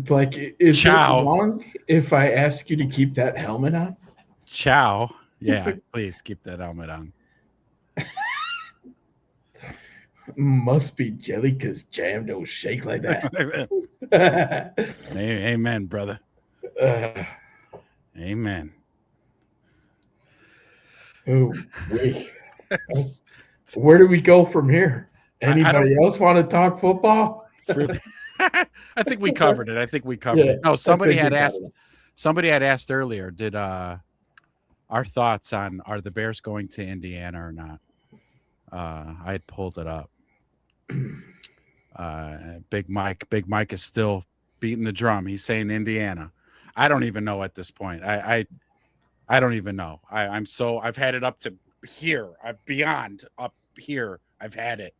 Like, is it Ciao. wrong if I ask you to keep that helmet on? Ciao. Yeah, please keep that helmet on. Must be jelly because jam don't shake like that. Amen, brother. Amen. Oh, wait. Where do we go from here? Anybody else want to talk football? It's really, I think we covered it. it. No, somebody had asked earlier, did our thoughts on are the Bears going to Indiana or not? I had pulled it up. Big Mike is still beating the drum. He's saying Indiana. I don't even know at this point. I don't even know. I've had it up to here. Beyond up here. I've had it.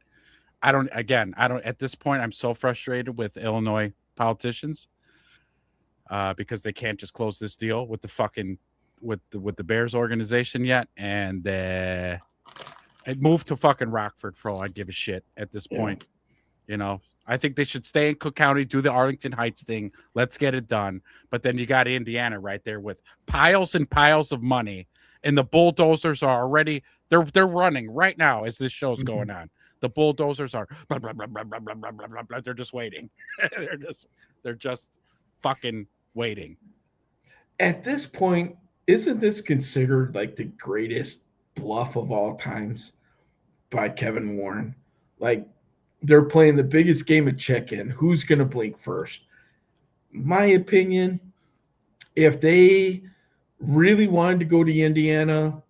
I don't at this point. I'm so frustrated with Illinois politicians because they can't just close this deal with the fucking with the Bears organization yet, and I'd move to fucking Rockford for all I give a shit at this point. I think they should stay in Cook County, do the Arlington Heights thing. Let's get it done. But then you got Indiana right there with piles and piles of money, and the bulldozers are already they're running right now as this show's going on. The bulldozers are blah, blah, blah, blah, blah, blah, blah, blah, blah. They're just waiting. they're just fucking waiting. At this point, isn't this considered like the greatest bluff of all times by Kevin Warren? Like, they're playing the biggest game of check-in. Who's going to blink first? My opinion, if they really wanted to go to Indiana,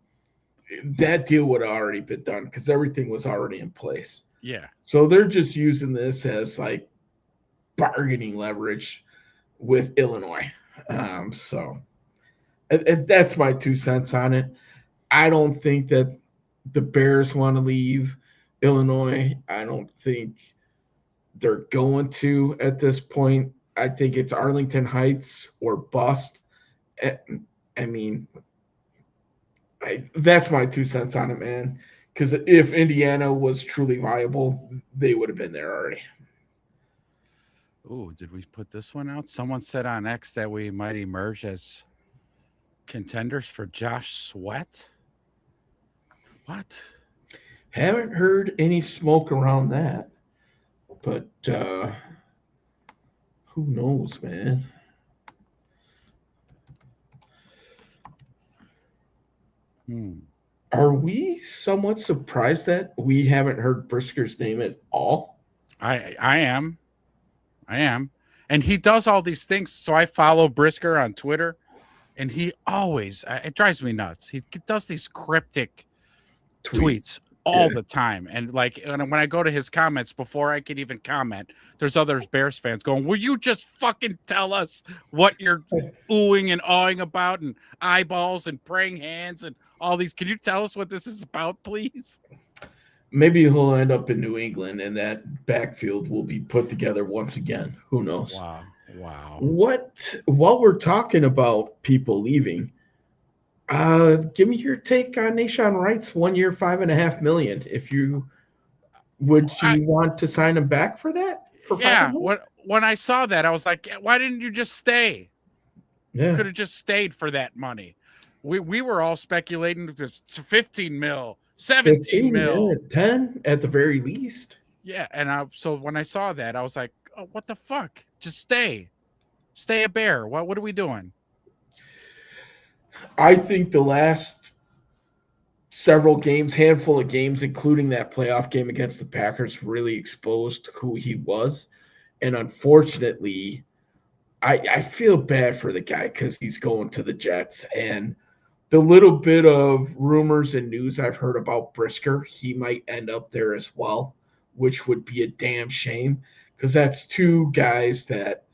that deal would have already been done because everything was already in place. Yeah. So they're just using this as like bargaining leverage with Illinois. So that's my 2 cents on it. I don't think that the Bears want to leave Illinois. I don't think they're going to at this point. I think it's Arlington Heights or bust. I I mean, that's my 2 cents on it, man. Because if Indiana was truly viable, they would have been there already. Ooh, did we put this one out? Someone said on X that we might emerge as contenders for Josh Sweat. What? Haven't heard any smoke around that, but who knows, man? Hmm. Are we somewhat surprised that we haven't heard Brisker's name at all? I am. I am. And he does all these things. So I follow Brisker on Twitter, and he always, it drives me nuts. He does these cryptic tweets all the time. And like when I go to his comments, before I can even comment, there's other Bears fans going, will you just fucking tell us what you're oohing and awing about, and eyeballs and praying hands and all these? Can you tell us what this is about, please? Maybe he'll end up in New England and that backfield will be put together once again. Who knows? Wow. While we're talking about people leaving, give me your take on Nashawn Wright's 1 year, $5.5 million. If you want to sign him back for that? Yeah. When I saw that, I was like, why didn't you just stay? Yeah. You could have just stayed for that money. We were all speculating it's 15 mil, 17 mil, 10 at the very least. Yeah, and so when I saw that, I was like, oh, what the fuck? Just stay a Bear. What are we doing? I think the last several games, handful of games, including that playoff game against the Packers, really exposed who he was. And unfortunately, I feel bad for the guy because he's going to the Jets. And the little bit of rumors and news I've heard about Brisker, he might end up there as well, which would be a damn shame because that's two guys that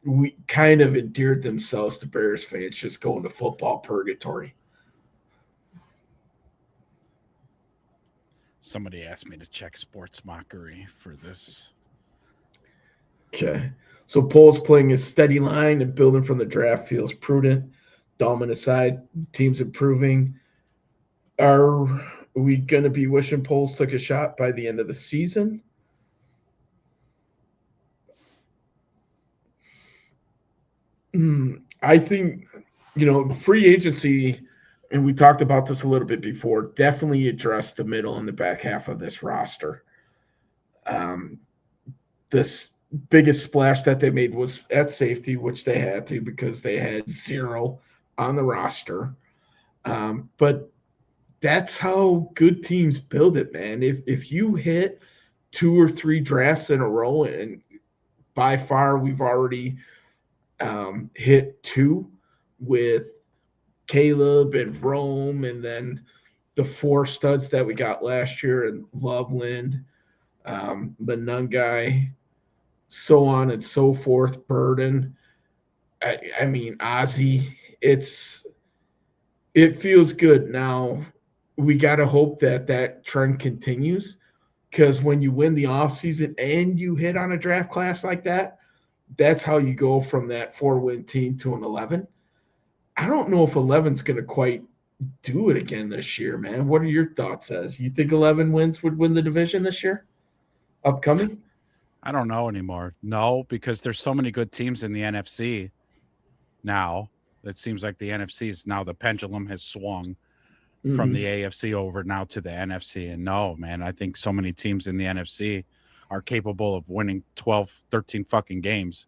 we kind of endeared themselves to Bears fans just going to football purgatory. Somebody asked me to check Sports Mockery for this. Okay. So Pole's playing his steady line and building from the draft feels prudent. Dahlman aside, team's improving. Are we going to be wishing Poles took a shot by the end of the season? I think, free agency, and we talked about this a little bit before, definitely addressed the middle and the back half of this roster. This biggest splash that they made was at safety, which they had to because they had 0 on the roster. But that's how good teams build it, man. If you hit 2 or 3 drafts in a row, and by far we've already hit 2 with Caleb and Rome, and then the 4 studs that we got last year, and Loveland, Manungai, so on and so forth, Burden. I mean, Ozzy, it feels good. Now, we got to hope that trend continues because when you win the offseason and you hit on a draft class like that, that's how you go from that 4-win team to an 11. I don't know if 11's going to quite do it again this year, man. What are your thoughts as? You think 11 wins would win the division this year? Upcoming? I don't know anymore. No, because there's so many good teams in the NFC now. It seems like the NFC is now, the pendulum has swung from the AFC over now to the NFC. And no, man, I think so many teams in the NFC are capable of winning 12, 13 fucking games.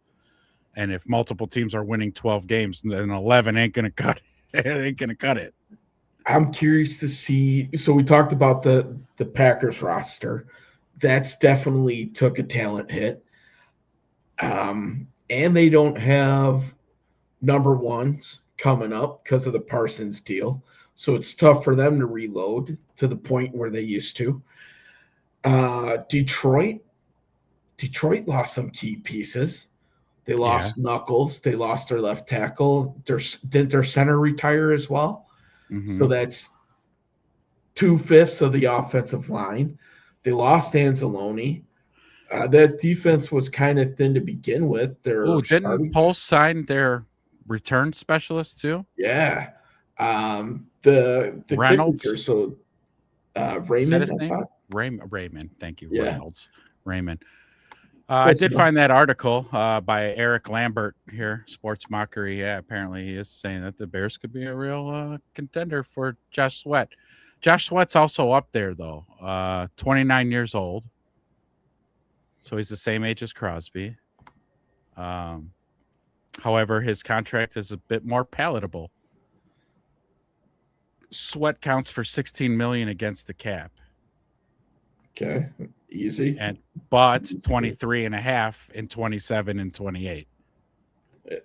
And if multiple teams are winning 12 games, then 11 ain't going to cut it. It ain't going to cut it. I'm curious to see. So we talked about the Packers roster. That's definitely took a talent hit. And they don't have number ones coming up because of the Parsons deal. So it's tough for them to reload to the point where they used to. Detroit lost some key pieces. They lost Knuckles. They lost their left tackle. Didn't their center retire as well? So that's 2/5 of the offensive line. They lost Anzalone. That defense was kind of thin to begin with. Their Oh, didn't starting, Pulse sign their return specialist too? yeah. The kicker, Reynolds, so is that Raymond, his I name? thought. Raymond. Thank you, Yeah, Reynolds. Raymond. I close did enough. find that article by Eric Lambert here, Sports Mockery. Yeah, apparently he is saying that the Bears could be a real contender for Josh Sweat. Josh Sweat's also up there though, 29 years old, so he's the same age as Crosby. Um, However, his contract is a bit more palatable. Sweat counts for 16 million against the cap, Okay, easy. and but 23 and a half in 27 and 28.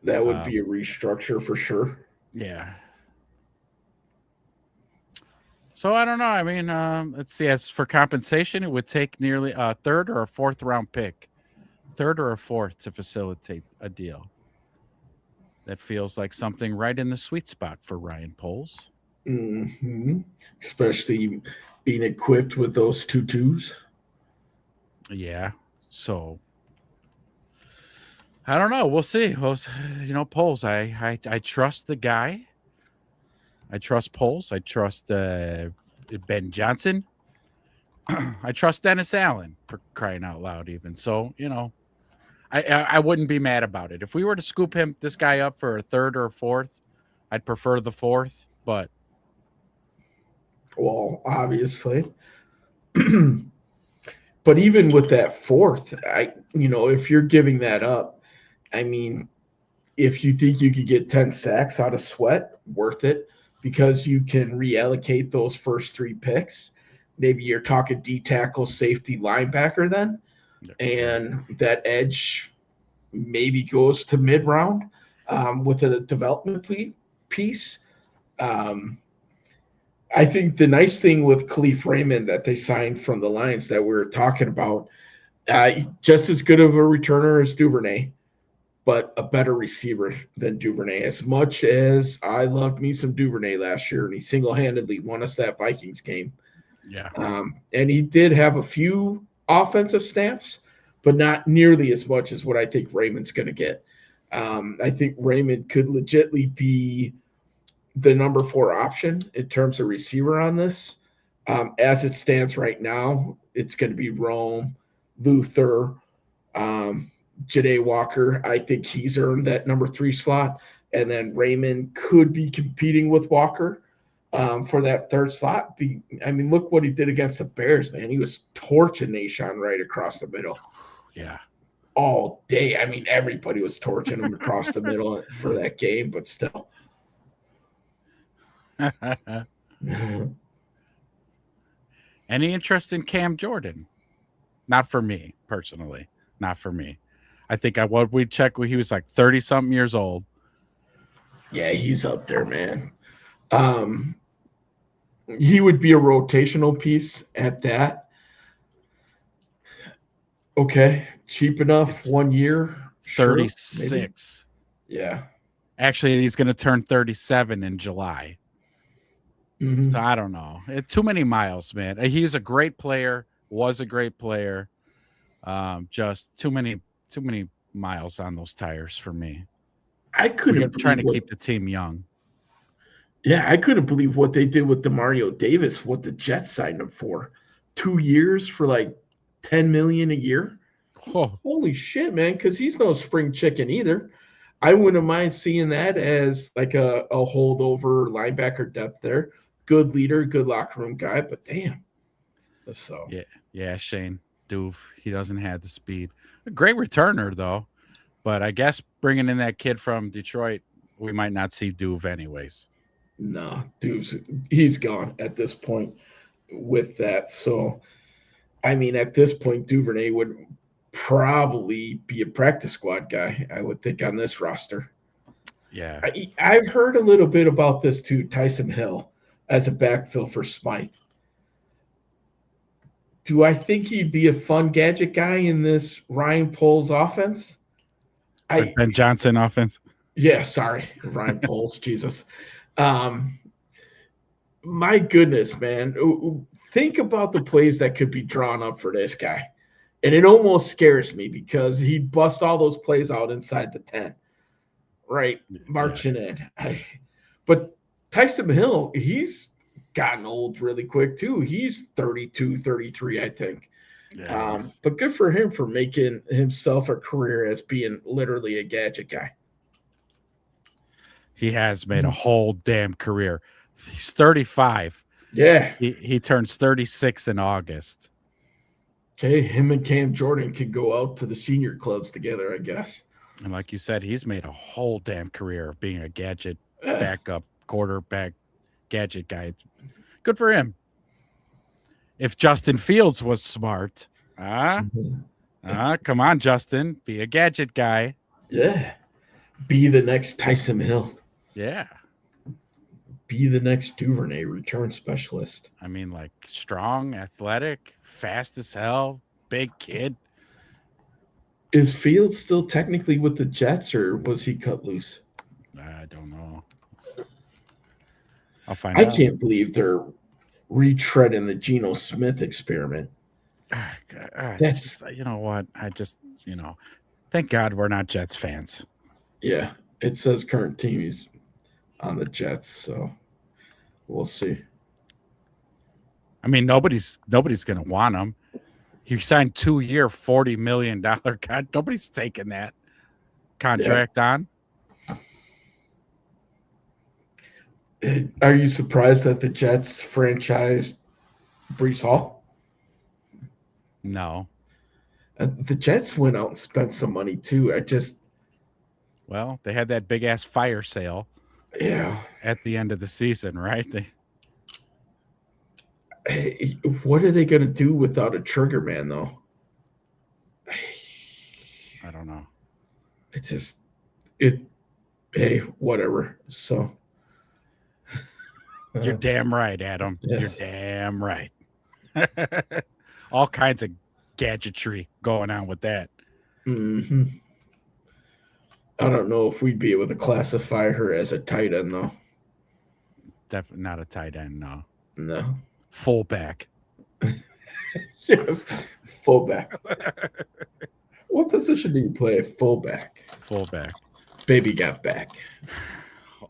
That would Um, be a restructure for sure. yeah. So I don't know. I mean, let's see. As for compensation, it would take nearly a third or a fourth round pick, third or a fourth to facilitate a deal. That feels like something right in the sweet spot for Ryan Poles. Hmm. Especially being equipped with those 2/2s. Yeah. So I don't know. We'll see. Well, Poles. I trust the guy. I trust Poles. I trust Ben Johnson. I trust Dennis Allen, for crying out loud. Even so, I wouldn't be mad about it if we were to scoop this guy up for a third or a fourth. I'd prefer the fourth, but Well, obviously. But even with that fourth, if you're giving that up, I mean, if you think you could get 10 sacks out of Sweat, worth it, because you can reallocate those first 3 picks. Maybe you're talking D tackle, safety, linebacker then, and that edge maybe goes to mid round with a development piece. Um, I think the nice thing with Khalif Raymond that they signed from the Lions that we were talking about, just as good of a returner as Duvernay, but a better receiver than Duvernay. As much as I loved me some Duvernay last year, and he single-handedly won us that Vikings game. yeah. And he did have a few offensive snaps, but not nearly as much as what I think Raymond's going to get. I think Raymond could legitimately be the number 4 option in terms of receiver on this. As it stands right now, it's going to be Rome, Luther, Janae Walker. I think he's earned that number 3 slot. And then Raymond could be competing with Walker for that 3rd slot. I mean, look what he did against the Bears, man. He was torching Nahshon right across the middle. Yeah. All day. I mean, everybody was torching him across the middle for that game, but still. Any interest in Cam Jordan? Not for me, personally. Not for me. I think what we checked, he was like 30-something years old. Yeah, he's up there, man. He would be a rotational piece at that. Okay, cheap enough, It's 1 year. 36. Sure, yeah. Actually, he's going to turn 37 in July. Mm-hmm. So I don't know. Too many miles, man. He's a great player. Was a great player. Just too many miles on those tires for me. I couldn't trying to keep the team young. Yeah, I couldn't believe what they did with Demario Davis. What the Jets signed him for, 2 years for like $10 million a year. Oh. Holy shit, man! Because he's no spring chicken either. I wouldn't mind seeing that as like a holdover linebacker depth there. Good leader, good locker room guy, but damn. So yeah, Shane Doof, he doesn't have the speed. A great returner though, but I guess bringing in that kid from Detroit, we might not see Doof anyways. No, he's gone at this point with that. So, I mean, at this point, Duvernay would probably be a practice squad guy, I would think, on this roster. Yeah. I've heard a little bit about this too, Tyson Hill as a backfill for Smythe. Do I think he'd be a fun gadget guy in this Ryan Poles offense? Ben Johnson offense? Yeah, sorry, Ryan Poles, Jesus. My goodness, man. Think about the plays that could be drawn up for this guy. And it almost scares me because he'd bust all those plays out inside the 10, right? Marching in. But Tyson Hill, he's gotten old really quick too. He's 32, 33, I think. Yeah, But good for him for making himself a career as being literally a gadget guy. he has made a whole damn career. He's 35. Yeah. He turns 36 in August. Okay, him and Cam Jordan could go out to the senior clubs together, I guess. And like you said, he's made a whole damn career of being a gadget backup quarterback gadget guy. It's good for him. If Justin Fields was smart, come on, Justin, be a gadget guy. Yeah. Be the next Tyson Hill. Yeah. Be the next Duvernay return specialist. I mean, like strong, athletic, fast as hell, big kid. Is Fields still technically with the Jets, or was he cut loose? I don't know. I'll find out. I can't believe they're retreading the Geno Smith experiment. That's you know what? Thank God we're not Jets fans. Yeah, it says current team he's on the Jets, so we'll see. I mean, nobody's gonna want him. He signed 2-year, $40 million contract. Nobody's taking that contract on. Are you surprised that the Jets franchised Breece Hall? No. The Jets went out and spent some money too. Well, they had that big ass fire sale. Yeah. At the end of the season, right? What are they going to do without a trigger man, though? I don't know. Hey, whatever. So. You're damn right, Adam. Yes. You're damn right. All kinds of gadgetry going on with that. Mm-hmm. I don't know if we'd be able to classify her as a tight end, though. Definitely not a tight end, no. No. Fullback. Yes, fullback. What position do you play? Fullback. Fullback. Baby got back.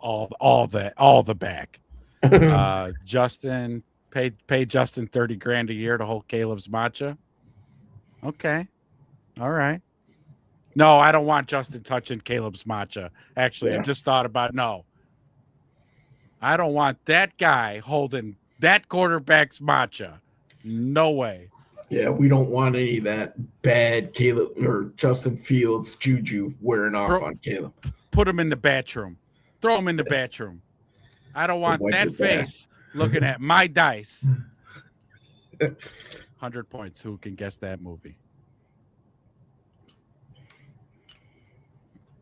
All the back. Justin pay Justin $30,000 a year to hold Caleb's matcha. Okay. All right. No, I don't want Justin touching Caleb's matcha. Actually, I just thought about no. I don't want that guy holding that quarterback's matcha. No way. Yeah, we don't want any of that bad Caleb or Justin Fields juju wearing off on Caleb. Put him in the bathroom. Throw him in the bathroom. I don't want that face looking at my dice. 100 points. Who can guess that movie?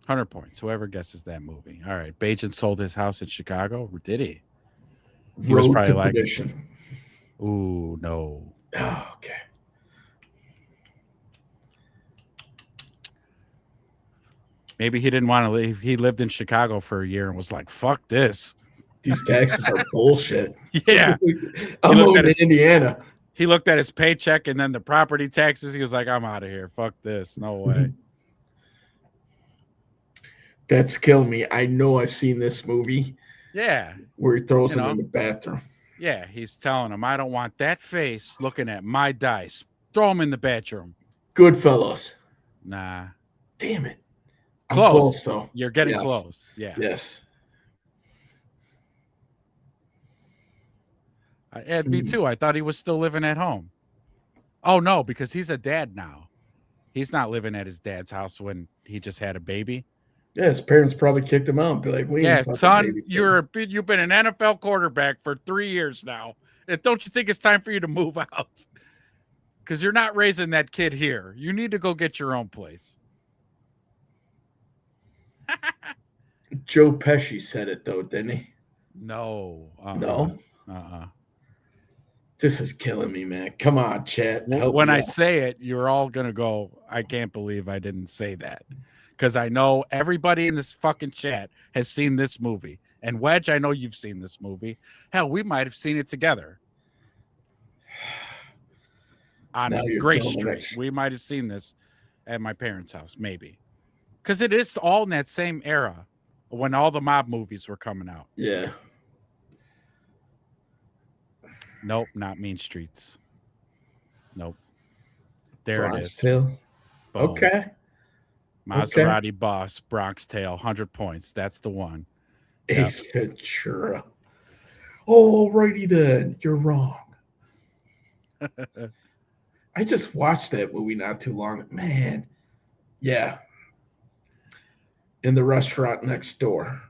100 points. Whoever guesses that movie. All right. Bajan sold his house in Chicago. Did he? He was probably like, ooh, no. Oh, okay. Maybe he didn't want to leave. He lived in Chicago for a year and was like, fuck this. These taxes are bullshit. Yeah. I'm moving to Indiana. He looked at his paycheck and then the property taxes. He was like, I'm out of here. Fuck this. No way. That's killing me. I know I've seen this movie. Yeah. Where he throws him in the bathroom. Yeah. He's telling him, I don't want that face looking at my dice. Throw him in the bathroom. Goodfellas. Nah. Damn it. Close though. You're getting close. Yeah. Yes. Me too. I thought he was still living at home. Oh, no, because he's a dad now. He's not living at his dad's house when he just had a baby. Yeah, his parents probably kicked him out. Be like, wait, son, you've been an NFL quarterback for 3 years now. Don't you think it's time for you to move out? Because you're not raising that kid here. You need to go get your own place. Joe Pesci said it, though, didn't he? No. No? This is killing me, man. Come on, chat. When I say it, you're all going to go, I can't believe I didn't say that. Because I know everybody in this fucking chat has seen this movie. And Wedge, I know you've seen this movie. Hell, we might have seen it together on Now you're Grace throwing Street. We might have seen this at my parents' house, maybe. Because it is all in that same era when all the mob movies were coming out. Yeah. Nope, not Mean Streets. Nope. There Bronx it is. Tale. Boom. Okay. Maserati Boss, Bronx Tale, 100 points. That's the one. Yep. Ace Ventura. Oh, righty then. You're wrong. I just watched that movie not too long. Man. Yeah. In the restaurant next door.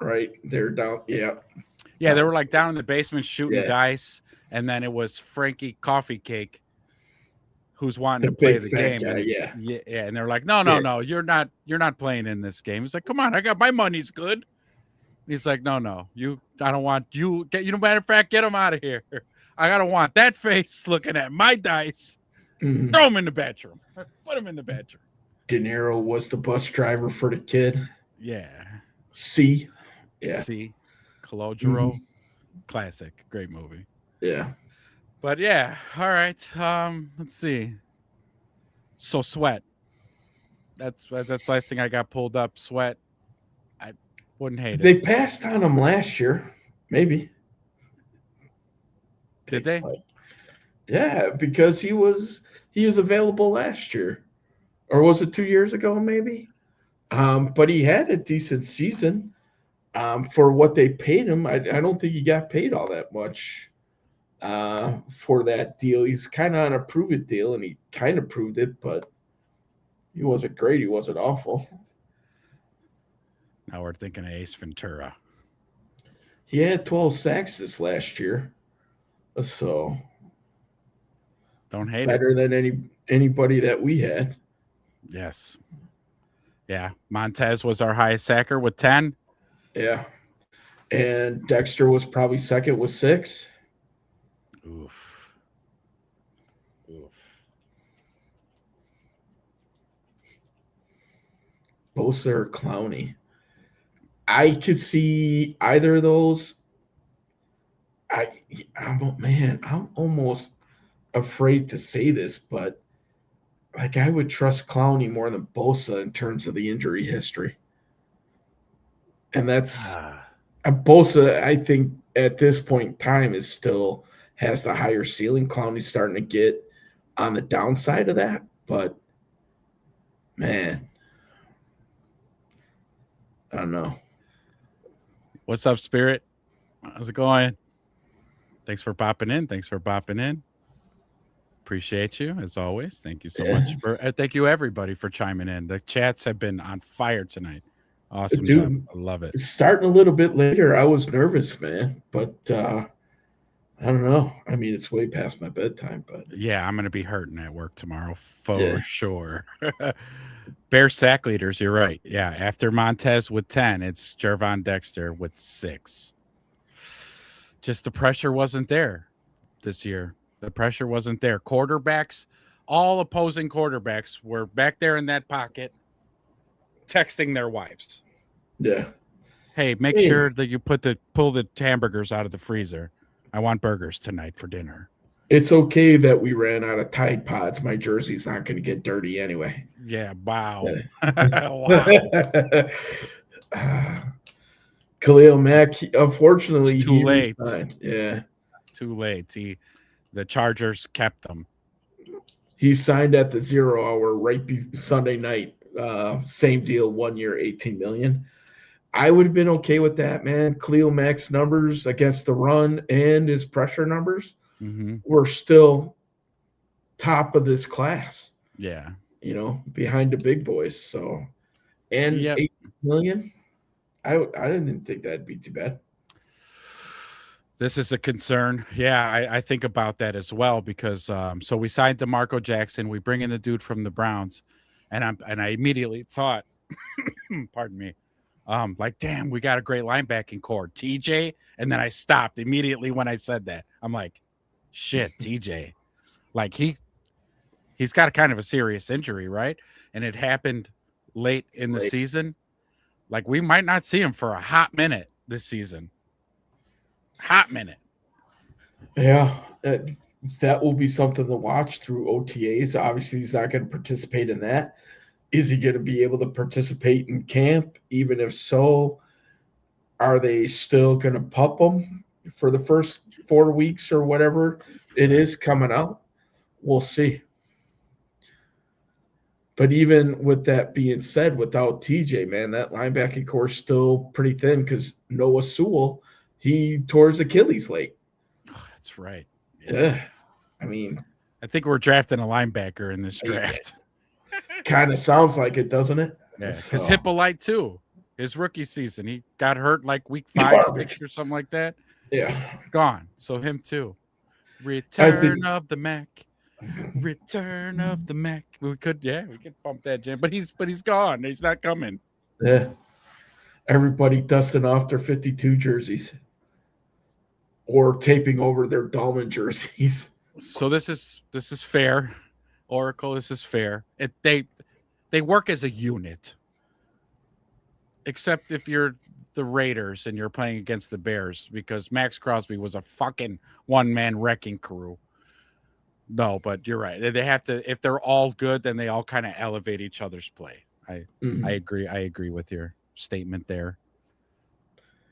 Right? They're down. Yeah. Yeah, they were like down in the basement shooting Yeah. dice, and then it was Frankie Coffee Cake who's wanting The to play big the fat game. guy, And, yeah. and they're like, no, you're not playing in this game. He's like, come on, I got my money's good. He's like, no, I don't want you. No matter of fact, get him out of here. I don't want that face looking at my dice. Mhm. Throw him in the bedroom. Put him in the bedroom. De Niro was the bus driver for the kid. Yeah. C. Yeah. See, Calogero, classic, great movie. Yeah. But yeah, all right. Let's see. So Sweat. That's the last thing I got pulled up. Sweat. I wouldn't hate They it. passed on him last year. Maybe. Did they? Yeah, because he was available last year. Or was it 2 years ago, maybe? But he had a decent season. For what they paid him, I don't think he got paid all that much for that deal. He's kind of on a prove it deal, and he kind of proved it, but he wasn't great. He wasn't awful. Now we're thinking of Ace Ventura. He had 12 sacks this last year, so Don't hate it. better than anybody that we had. Yes. Yeah. Montez was our highest sacker with 10. Yeah, and Dexter was probably second with 6. Oof. Bosa or Clowney. I could see either of those. I'm almost afraid to say this, but like I would trust Clowney more than Bosa in terms of the injury history. And that's Bosa, I think at this point in time is still has the higher ceiling. Clowney's starting to get on the downside of that, but man, I don't know. What's up, Spirit? How's it going? Thanks for popping in. Appreciate you as always. Thank you so much thank you everybody for chiming in. The chats have been on fire tonight. Awesome job. I love it. Starting a little bit later, I was nervous, man, but I don't know. I mean, it's way past my bedtime, but yeah, I'm going to be hurting at work tomorrow for sure. Bear sack leaders, you're right. Yeah, after Montez with 10, it's Jervon Dexter with 6. Just the pressure wasn't there this year. The pressure wasn't there. Quarterbacks, all opposing quarterbacks were back there in that pocket texting their wives. Yeah. Hey, make sure that you pull the hamburgers out of the freezer. I want burgers tonight for dinner. It's okay that we ran out of Tide Pods. My jersey's not going to get dirty anyway. Yeah, wow. Yeah. Wow. Khalil Mack, unfortunately, it's too late. Resigned. Yeah. Too late. The Chargers kept them. He signed at the 0 hour right Sunday night. Same deal, 1 year, $18 million. I would have been okay with that, man. Khalil Mack's numbers against the run and his pressure numbers were still top of this class. Yeah. Behind the big boys. So, and $8 million, I didn't think that'd be too bad. This is a concern. Yeah, I think about that as well because so we signed DeMarco Jackson. We bring in the dude from the Browns, and I immediately thought, pardon me, like, damn, we got a great linebacking core, TJ. And then I stopped immediately when I said that. I'm like, shit, TJ. Like he's got a kind of a serious injury, right? And it happened late in the season. Like we might not see him for a hot minute this season. Hot minute. Yeah, that will be something to watch through OTAs. Obviously, he's not going to participate in that. Is he going to be able to participate in camp? Even if so, are they still going to pup him for the first 4 weeks or whatever it is coming out? We'll see. But even with that being said, without TJ, man, that linebacking core is still pretty thin because Noah Sewell, he tore his Achilles late. Oh, that's right. Yeah. I mean, I think we're drafting a linebacker in this Yeah. draft. kind of sounds like it, doesn't it? Yeah, because So- Hippolyte too. His rookie season, he got hurt like week 5, 6 or something like that. Yeah. Gone. So him too. I Return think- of the Mac. Return of the Mac. We could bump that jam, but he's gone. He's not coming. Yeah. Everybody dusting off their 52 jerseys or taping over their Dolman jerseys. So this is fair, Oracle. This is fair. They work as a unit, except if you're the Raiders and you're playing against the Bears, because Maxx Crosby was a fucking one-man wrecking crew. No, but you're right. They have to. If they're all good, then they all kind of elevate each other's play. I agree. I agree with your statement there.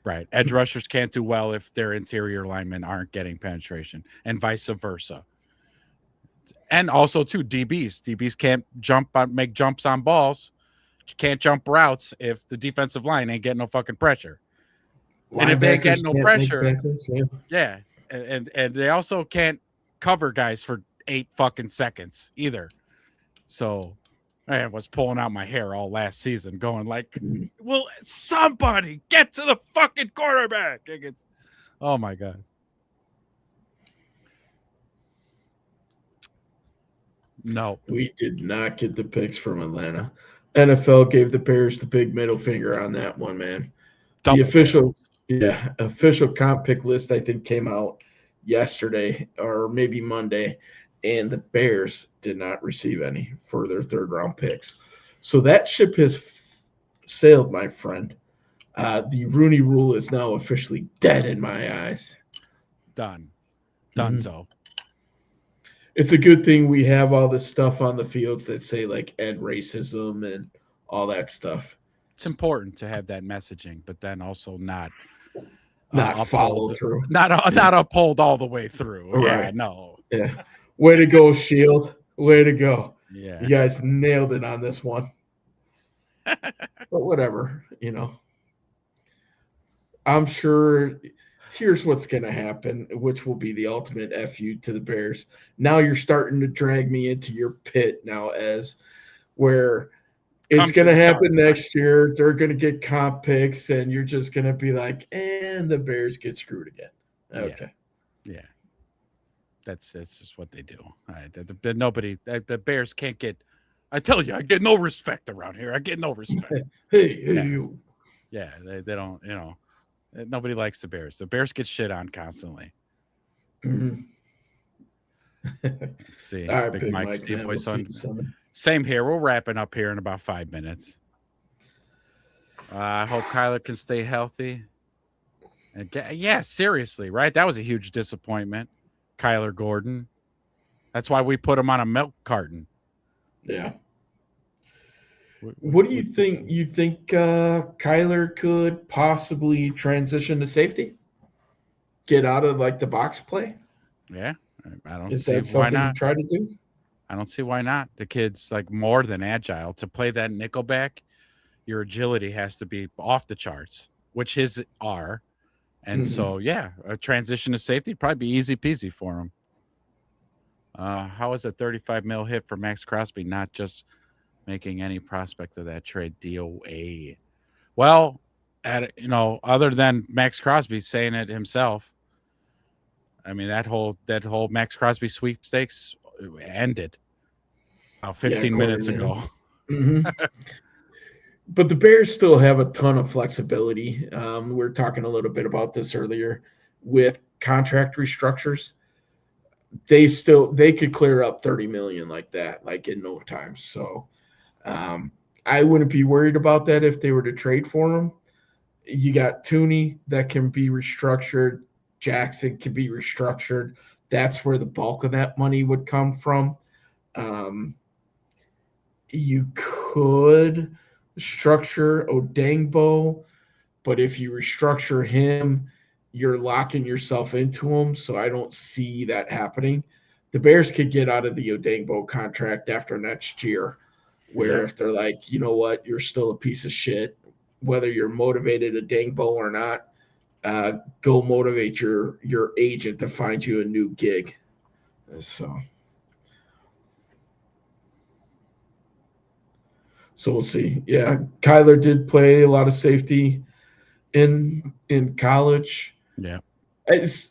Right. Edge rushers can't do well if their interior linemen aren't getting penetration, and vice versa. And also, too, DBs can't make jumps on balls. Can't jump routes if the defensive line ain't getting no fucking pressure. And if they ain't getting no pressure, yeah. And they also can't cover guys for 8 fucking seconds either. So I was pulling out my hair all last season going like, will somebody get to the fucking quarterback? Oh my God. No. We did not get the picks from Atlanta. NFL gave the Bears the big middle finger on that one, man. The official comp pick list, I think, came out yesterday or maybe Monday, and the Bears did not receive any for their third-round picks. So that ship has sailed, my friend. The Rooney Rule is now officially dead in my eyes. Done. So. It's a good thing we have all this stuff on the fields that say like end racism and all that stuff. It's important to have that messaging, but then also not follow through. Not uphold all the way through. Right. Yeah, no. Yeah. Way to go, Shield. Way to go. Yeah. You guys nailed it on this one. But whatever, I'm sure here's what's going to happen, which will be the ultimate FU to the Bears. Now you're starting to drag me into your pit now as where it's going to happen next year. They're going to get comp picks, and you're just going to be like, and the Bears get screwed again. Okay. Yeah. That's just what they do. The Bears can't get. I tell you, I get no respect around here. I get no respect. Hey, you. Yeah, they don't. Nobody likes the Bears. The Bears get shit on constantly. Mm-hmm. Let's see. All right, Big Mike, man, Steve we'll Boy, see son. you Sunday. Same here. We're wrapping up here in about 5 minutes. I hope Kyler can stay healthy. And yeah, seriously, right? That was a huge disappointment. Kyler Gordon. That's why we put him on a milk carton. Yeah. What do you think? You think Kyler could possibly transition to safety? Get out of like the box play? Yeah. I don't Is see that why something not. you try to do? I don't see why not. The kid's like more than agile. To play that nickelback, your agility has to be off the charts, which his are. And so, yeah, a transition to safety would probably be easy peasy for him. How is a $35 million hit for Maxx Crosby not just making any prospect of that trade DOA? Well, other than Maxx Crosby saying it himself, I mean, that whole Maxx Crosby sweepstakes ended about 15 minutes ago. Mm-hmm. But the Bears still have a ton of flexibility. We were talking a little bit about this earlier with contract restructures. They could clear up $30 million like that, like in no time. So I wouldn't be worried about that if they were to trade for him. You got Tooney that can be restructured. Jackson can be restructured. That's where the bulk of that money would come from. Um, you could structure Odengbo, but if you restructure him, you're locking yourself into him. So I don't see that happening. The Bears could get out of the Odengbo contract after next year, where Yep. if they're like, you know what, you're still a piece of shit, whether you're motivated Odengbo or not, go motivate your agent to find you a new gig. So we'll see. Yeah, Kyler did play a lot of safety in college. Yeah.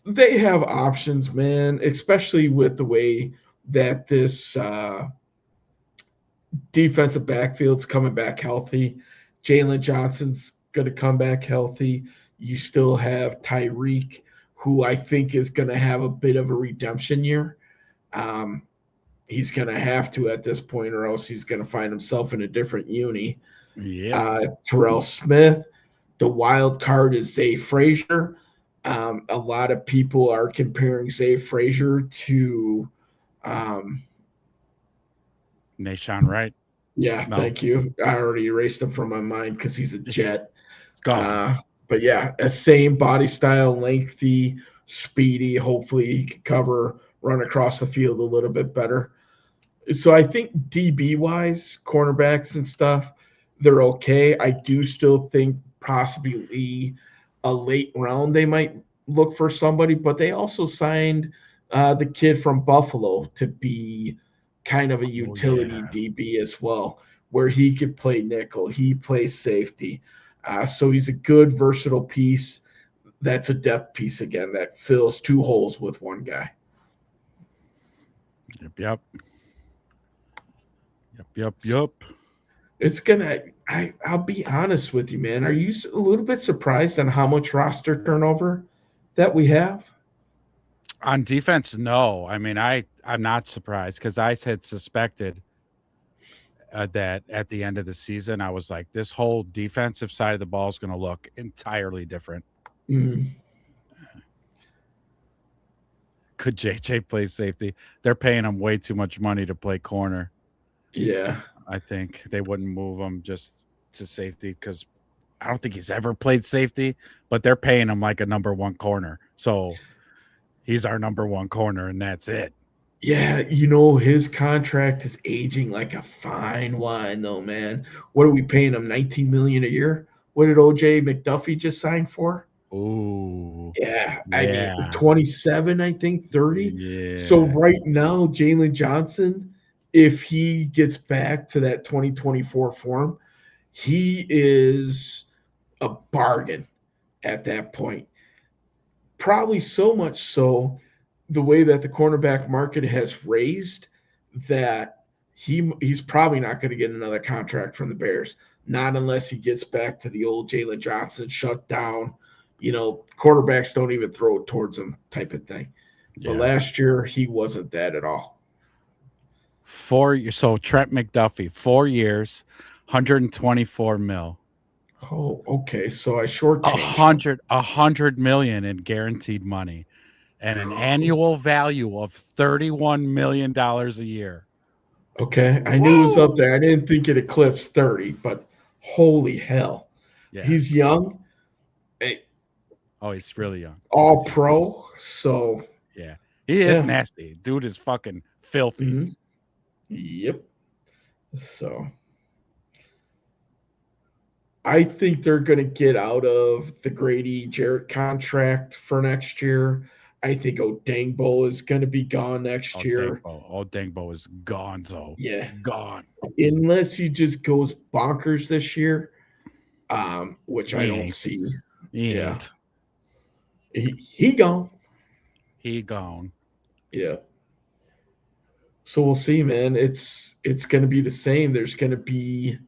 They have options, man, especially with the way that this defensive backfield's coming back healthy. Jalen Johnson's going to come back healthy. You still have Tyreek, who I think is going to have a bit of a redemption year. Um, he's going to have to at this point, or else he's going to find himself in a different uni. Yep. Terrell Smith. The wild card is Zay Frazier. A lot of people are comparing Zay Frazier to, Nashawn Wright. yeah, No, thank you. I already erased him from my mind because he's a Jet. it's gone. But yeah, a same body style, lengthy, speedy. Hopefully, he can cover, run across the field a little bit better. So I think DB wise, cornerbacks and stuff, they're okay. I do still think possibly a late round they might look for somebody, but they also signed the kid from Buffalo to be kind of a utility yeah. DB as well, where he could play nickel, he plays safety. So he's a good versatile piece. That's a depth piece again that fills two holes with one guy. Yep. Yep. Yep. Yep. Yep. It's gonna. I'll be honest with you, man. Are you a little bit surprised on how much roster turnover that we have? On defense, no. I mean, I'm not surprised because I had suspected that at the end of the season, I was like, this whole defensive side of the ball is going to look entirely different. Mm, Could JJ play safety? They're paying him way too much money to play corner. yeah, I think they wouldn't move him just to safety because I don't think he's ever played safety, but they're paying him like a number one corner. So he's our number one corner, and that's it. yeah. You know his contract is aging like a fine wine, though, man. What are we paying him? 19 million a year? What did OJ McDuffie just sign for? Ooh, Yeah, I mean yeah, 27, I think 30. So yeah. right now, Jalen Johnson, if he gets back to that 2024 form, he is a bargain at that point. Probably so much so the way that the cornerback market has raised that he's probably not going to get another contract from the Bears. Not unless he gets back to the old Jalen Johnson shut down. Quarterbacks don't even throw it towards him type of thing. But Yeah. last year he wasn't that at all. 4 years. So Trent McDuffie, 4 years, 124 mil. Oh, okay. So I A shortchanged him. hundred, 100 million in guaranteed money, and an annual value of $31 million a year. Okay. I knew it was up Whoa! there. I didn't think it eclipsed 30, but holy hell. Yeah. He's young, eh, Oh, he's really young. all pro. So, Yeah, he is yeah. nasty. Dude is fucking filthy. Mhm. Yep. So I think they're going to get out of the Grady Jarrett contract for next year. I think Odengbo is going to be gone next year. Dangbo is gone. So Yeah. gone. Unless he just goes bonkers this year, which I He don't ain't. see. He Yeah. ain't. He gone. He gone. Yeah. So we'll see, man. It's going to be the same. There's going to be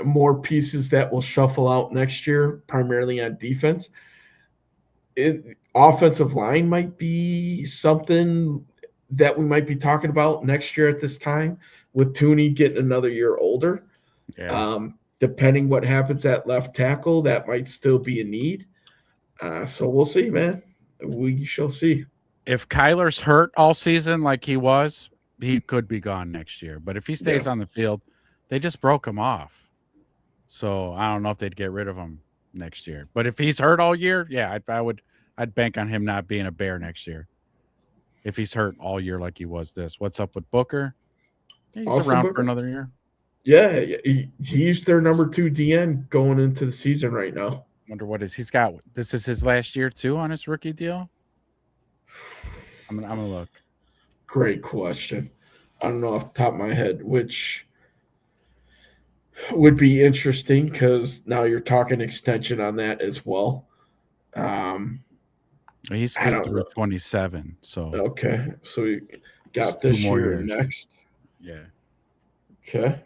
more pieces that will shuffle out next year, primarily on defense. Offensive line might be something that we might be talking about next year at this time with Tooney getting another year older. Yeah. depending what happens at left tackle, that might still be a need. So we'll see, man. We shall see. If Kyler's hurt all season like he was, he could be gone next year. But if he stays Yeah. on the field, they just broke him off. So I don't know if they'd get rid of him next year. But if he's hurt all year, yeah, I'd bank on him not being a Bear next year. If he's hurt all year like he was this. What's up with Booker? Yeah, he's Austin around Booker? for another year. Yeah, he's their number 2 DN going into the season right now. Wonder what he's got. This is his last year too on his rookie deal. I'm gonna look. Great question. I don't know off the top of my head, which would be interesting because now you're talking extension on that as well. He's I good don't through know. 27. So Okay, so we got Just 2 this more year and years. next. yeah, Okay,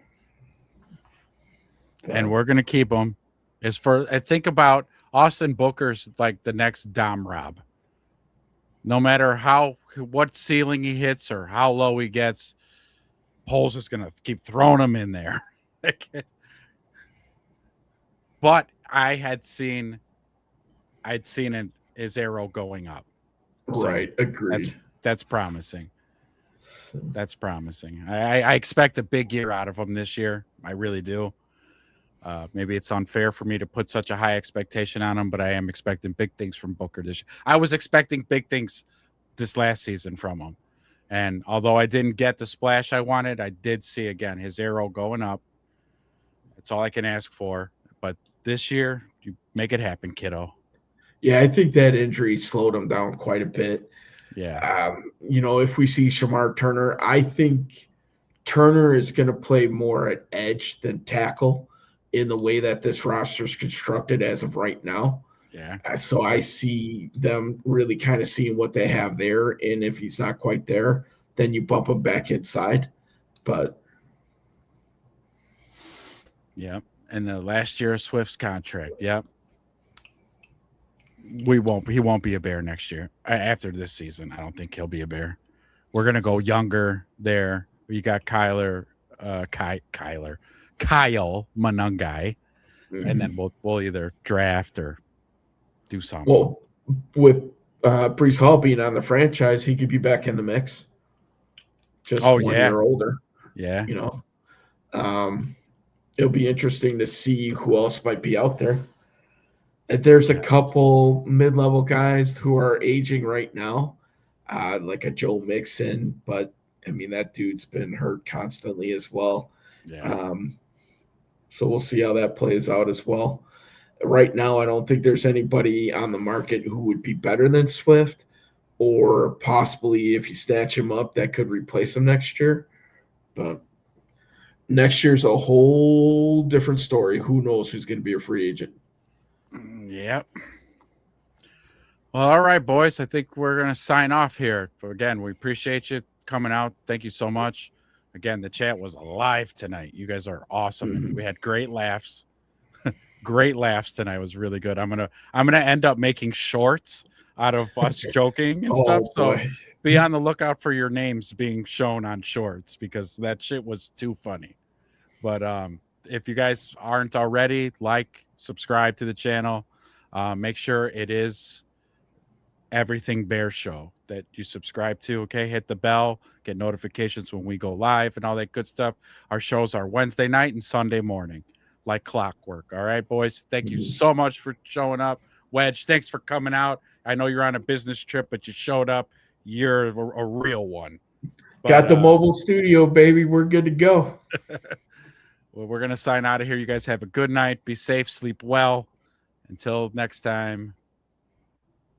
and we're gonna keep him. As for I think about Austin Booker's like the next Dom Rob. No matter what ceiling he hits or how low he gets, Poles is gonna keep throwing him in there. But I'd seen his arrow going up. So right. Agreed. That's promising. That's promising. I expect a big year out of him this year. I really do. Maybe it's unfair for me to put such a high expectation on him, but I am expecting big things from Booker this year. I was expecting big things this last season from him. And although I didn't get the splash I wanted, I did see again his arrow going up. That's all I can ask for. But this year, you make it happen, kiddo. Yeah, I think that injury slowed him down quite a bit. Yeah. If we see Shamar Turner, I think Turner is going to play more at edge than tackle in the way that this roster is constructed as of right now. Yeah. So I see them really kind of seeing what they have there. And if he's not quite there, then you bump him back inside. But yeah. And the last year of Swift's contract. Yep. He won't be a Bear next year. After this season, I don't think he'll be a Bear. We're gonna go younger there. You got Kyle Monungai, and then we'll either draft or do something. Well, with Brees Hall being on the franchise, he could be back in the mix. Just 1 year older. Yeah. It'll be interesting to see who else might be out there. There's a couple mid-level guys who are aging right now, like a Joe Mixon, but I mean that dude's been hurt constantly as well. Yeah. So we'll see how that plays out as well. Right now, I don't think there's anybody on the market who would be better than Swift, or possibly if you snatch him up, that could replace him next year. But next year's a whole different story. Who knows who's going to be a free agent? Yep. Well, all right, boys. I think we're going to sign off here. But again, we appreciate you coming out. Thank you so much. Again, the chat was alive tonight. You guys are awesome. Mhm. We had great laughs. Great laughs tonight. It was really good. I'm gonna end up making shorts out of us joking and stuff. So Boy. be on the lookout for your names being shown on shorts because that shit was too funny. But if you guys aren't already, subscribe to the channel. Make sure it is Everything Bear Show that you subscribe to. Okay, hit the bell, get notifications when we go live and all that good stuff. Our shows are Wednesday night and Sunday morning, like clockwork. All right, boys. Thank you so much for showing up. Wedge, thanks for coming out. I know you're on a business trip, but you showed up. You're a real one. Got the mobile studio, baby. We're good to go. Well, we're going to sign out of here. You guys have a good night. Be safe. Sleep well. Until next time.